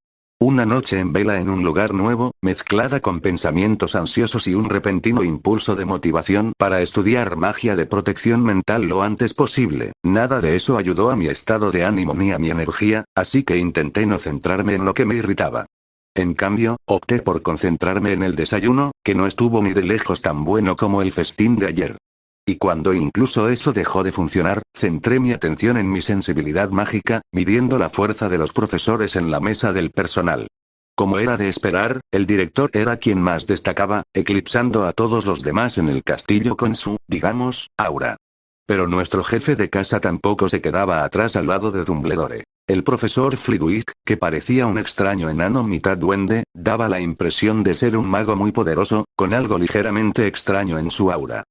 Una noche en vela en un lugar nuevo, mezclada con pensamientos ansiosos y un repentino impulso de motivación para estudiar magia de protección mental lo antes posible, nada de eso ayudó a mi estado de ánimo ni a mi energía, así que intenté no centrarme en lo que me irritaba. En cambio, opté por concentrarme en el desayuno, que no estuvo ni de lejos tan bueno como el festín de ayer. Y cuando incluso eso dejó de funcionar, centré mi atención en mi sensibilidad mágica, midiendo la fuerza de los profesores en la mesa del personal. Como era de esperar, el director era quien más destacaba, eclipsando a todos los demás en el castillo con su, digamos, aura. Pero nuestro jefe de casa tampoco se quedaba atrás al lado de Dumbledore. El profesor Flitwick, que parecía un extraño enano mitad duende, daba la impresión de ser un mago muy poderoso, con algo ligeramente extraño en su aura.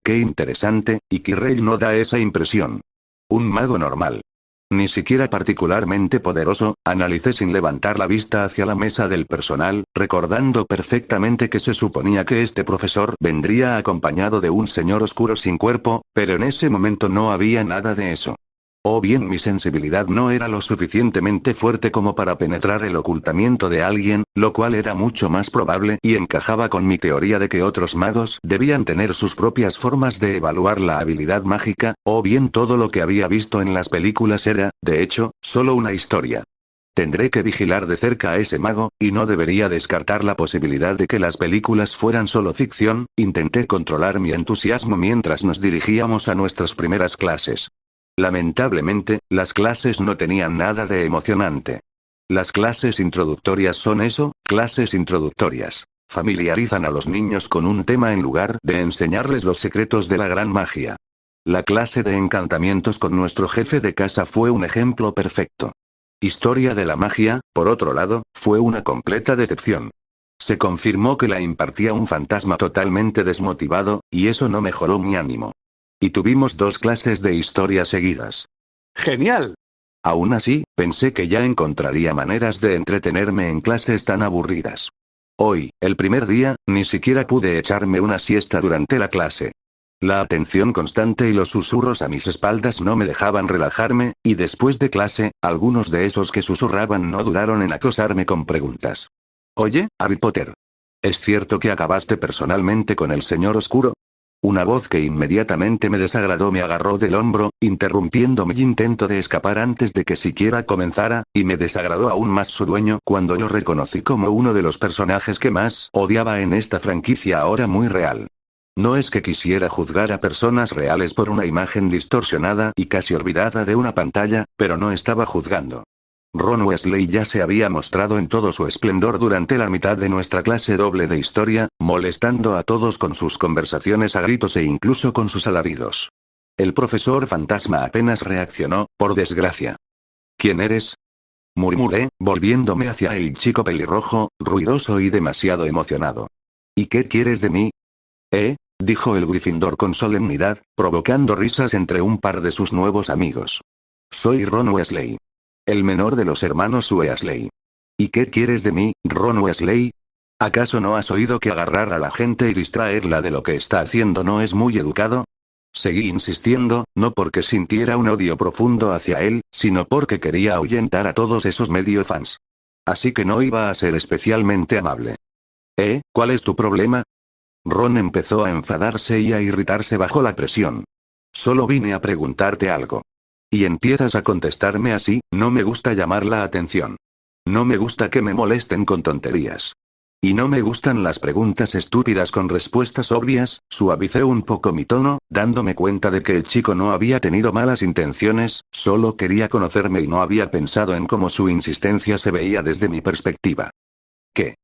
Qué interesante, y Quirrell no da esa impresión. Un mago normal. Ni siquiera particularmente poderoso, analicé sin levantar la vista hacia la mesa del personal, recordando perfectamente que se suponía que este profesor vendría acompañado de un señor oscuro sin cuerpo, pero en ese momento no había nada de eso. O bien mi sensibilidad no era lo suficientemente fuerte como para penetrar el ocultamiento de alguien, lo cual era mucho más probable y encajaba con mi teoría de que otros magos debían tener sus propias formas de evaluar la habilidad mágica, o bien todo lo que había visto en las películas era, de hecho, solo una historia. Tendré que vigilar de cerca a ese mago, y no debería descartar la posibilidad de que las películas fueran solo ficción. Intenté controlar mi entusiasmo mientras nos dirigíamos a nuestras primeras clases. Lamentablemente, las clases no tenían nada de emocionante. Las clases introductorias son eso, clases introductorias. Familiarizan a los niños con un tema en lugar de enseñarles los secretos de la gran magia. La clase de encantamientos con nuestro jefe de casa fue un ejemplo perfecto. Historia de la magia, por otro lado, fue una completa decepción. Se confirmó que la impartía un fantasma totalmente desmotivado, y eso no mejoró mi ánimo. Y tuvimos 2 clases de historia seguidas. ¡Genial! Aún así, pensé que ya encontraría maneras de entretenerme en clases tan aburridas. Hoy, el primer día, ni siquiera pude echarme una siesta durante la clase. La atención constante y los susurros a mis espaldas no me dejaban relajarme, y después de clase, algunos de esos que susurraban no dudaron en acosarme con preguntas. Oye, Harry Potter. ¿Es cierto que acabaste personalmente con el señor oscuro? Una voz que inmediatamente me desagradó me agarró del hombro, interrumpiendo mi intento de escapar antes de que siquiera comenzara, y me desagradó aún más su dueño cuando lo reconocí como uno de los personajes que más odiaba en esta franquicia ahora muy real. No es que quisiera juzgar a personas reales por una imagen distorsionada y casi olvidada de una pantalla, pero no estaba juzgando. Ron Weasley ya se había mostrado en todo su esplendor durante la mitad de nuestra clase doble de historia, molestando a todos con sus conversaciones a gritos e incluso con sus alaridos. El profesor fantasma apenas reaccionó, por desgracia. ¿Quién eres? Murmuré, volviéndome hacia el chico pelirrojo, ruidoso y demasiado emocionado. ¿Y qué quieres de mí? Dijo el Gryffindor con solemnidad, provocando risas entre un par de sus nuevos amigos. Soy Ron Weasley. El menor de los hermanos Weasley. ¿Y qué quieres de mí, Ron Weasley? ¿Acaso no has oído que agarrar a la gente y distraerla de lo que está haciendo no es muy educado? Seguí insistiendo, no porque sintiera un odio profundo hacia él, sino porque quería ahuyentar a todos esos medio fans. Así que no iba a ser especialmente amable. ¿Cuál es tu problema? Ron empezó a enfadarse y a irritarse bajo la presión. Solo vine a preguntarte algo. Y empiezas a contestarme así, no me gusta llamar la atención. No me gusta que me molesten con tonterías. Y no me gustan las preguntas estúpidas con respuestas obvias. Suavicé un poco mi tono, dándome cuenta de que el chico no había tenido malas intenciones, solo quería conocerme y no había pensado en cómo su insistencia se veía desde mi perspectiva. ¿Qué?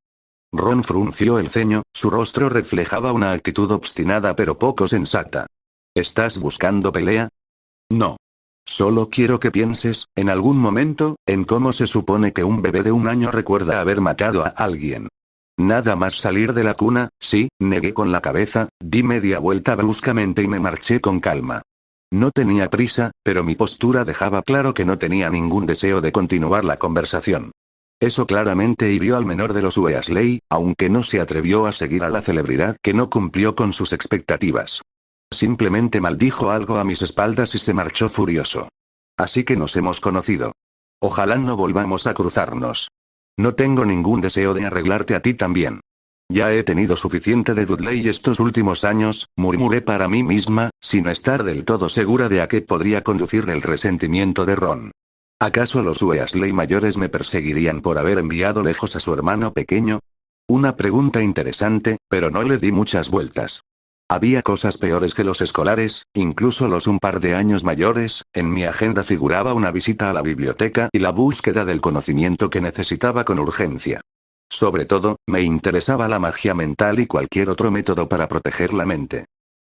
Ron frunció el ceño, su rostro reflejaba una actitud obstinada pero poco sensata. ¿Estás buscando pelea? No. Solo quiero que pienses, en algún momento, en cómo se supone que un bebé de 1 año recuerda haber matado a alguien. Nada más salir de la cuna, sí, negué con la cabeza, di media vuelta bruscamente y me marché con calma. No tenía prisa, pero mi postura dejaba claro que no tenía ningún deseo de continuar la conversación. Eso claramente hirió al menor de los Weasley, aunque no se atrevió a seguir a la celebridad que no cumplió con sus expectativas. Simplemente maldijo algo a mis espaldas y se marchó furioso. Así que nos hemos conocido. Ojalá no volvamos a cruzarnos. No tengo ningún deseo de arreglarte a ti también. Ya he tenido suficiente de Dudley estos últimos años, murmuré para mí misma, sin estar del todo segura de a qué podría conducir el resentimiento de Ron. ¿Acaso los Weasley mayores me perseguirían por haber enviado lejos a su hermano pequeño? Una pregunta interesante, pero no le di muchas vueltas. Había cosas peores que los escolares, incluso los un par de años mayores. En mi agenda figuraba una visita a la biblioteca y la búsqueda del conocimiento que necesitaba con urgencia. Sobre todo, me interesaba la magia mental y cualquier otro método para proteger la mente.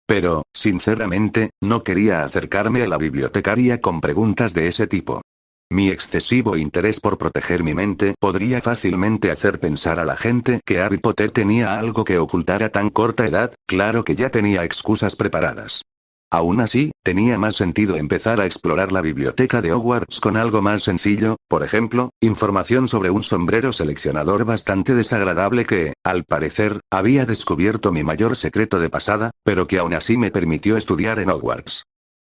Pero, sinceramente, no quería acercarme a la bibliotecaria con preguntas de ese tipo. Mi excesivo interés por proteger mi mente podría fácilmente hacer pensar a la gente que Harry Potter tenía algo que ocultar a tan corta edad. Claro que ya tenía excusas preparadas. Aún así, tenía más sentido empezar a explorar la biblioteca de Hogwarts con algo más sencillo, por ejemplo, información sobre un sombrero seleccionador bastante desagradable que, al parecer, había descubierto mi mayor secreto de pasada, pero que aún así me permitió estudiar en Hogwarts.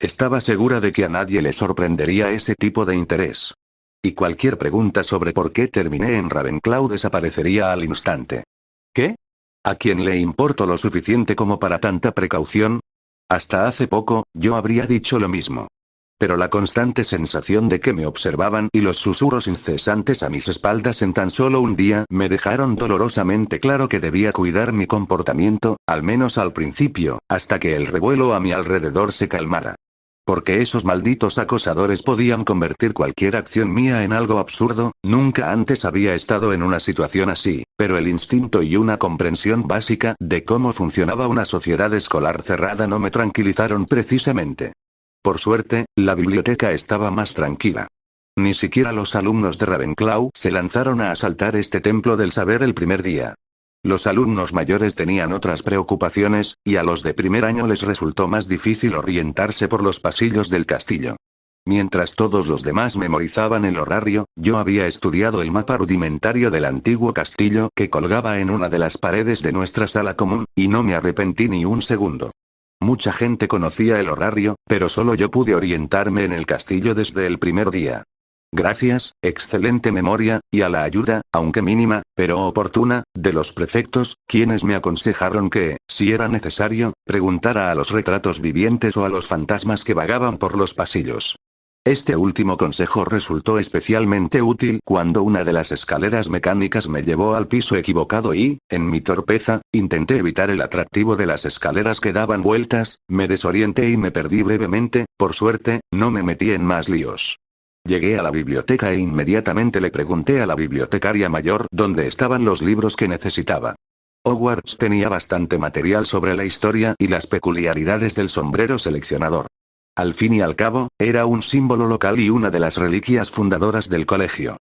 Estaba segura de que a nadie le sorprendería ese tipo de interés. Y cualquier pregunta sobre por qué terminé en Ravenclaw desaparecería al instante. ¿Qué? ¿A quién le importo lo suficiente como para tanta precaución? Hasta hace poco, yo habría dicho lo mismo. Pero la constante sensación de que me observaban y los susurros incesantes a mis espaldas en tan solo un día me dejaron dolorosamente claro que debía cuidar mi comportamiento, al menos al principio, hasta que el revuelo a mi alrededor se calmara. Porque esos malditos acosadores podían convertir cualquier acción mía en algo absurdo. Nunca antes había estado en una situación así, pero el instinto y una comprensión básica de cómo funcionaba una sociedad escolar cerrada no me tranquilizaron precisamente. Por suerte, la biblioteca estaba más tranquila. Ni siquiera los alumnos de Ravenclaw se lanzaron a asaltar este templo del saber el primer día. Los alumnos mayores tenían otras preocupaciones, y a los de primer año les resultó más difícil orientarse por los pasillos del castillo. Mientras todos los demás memorizaban el horario, yo había estudiado el mapa rudimentario del antiguo castillo que colgaba en una de las paredes de nuestra sala común, y no me arrepentí ni un segundo. Mucha gente conocía el horario, pero solo yo pude orientarme en el castillo desde el primer día. Gracias, excelente memoria, y a la ayuda, aunque mínima, pero oportuna, de los prefectos, quienes me aconsejaron que, si era necesario, preguntara a los retratos vivientes o a los fantasmas que vagaban por los pasillos. Este último consejo resultó especialmente útil cuando una de las escaleras mecánicas me llevó al piso equivocado y, en mi torpeza, intenté evitar el atractivo de las escaleras que daban vueltas, me desorienté y me perdí brevemente. Por suerte, no me metí en más líos. Llegué a la biblioteca e inmediatamente le pregunté a la bibliotecaria mayor dónde estaban los libros que necesitaba. Hogwarts tenía bastante material sobre la historia y las peculiaridades del sombrero seleccionador. Al fin y al cabo, era un símbolo local y una de las reliquias fundadoras del colegio.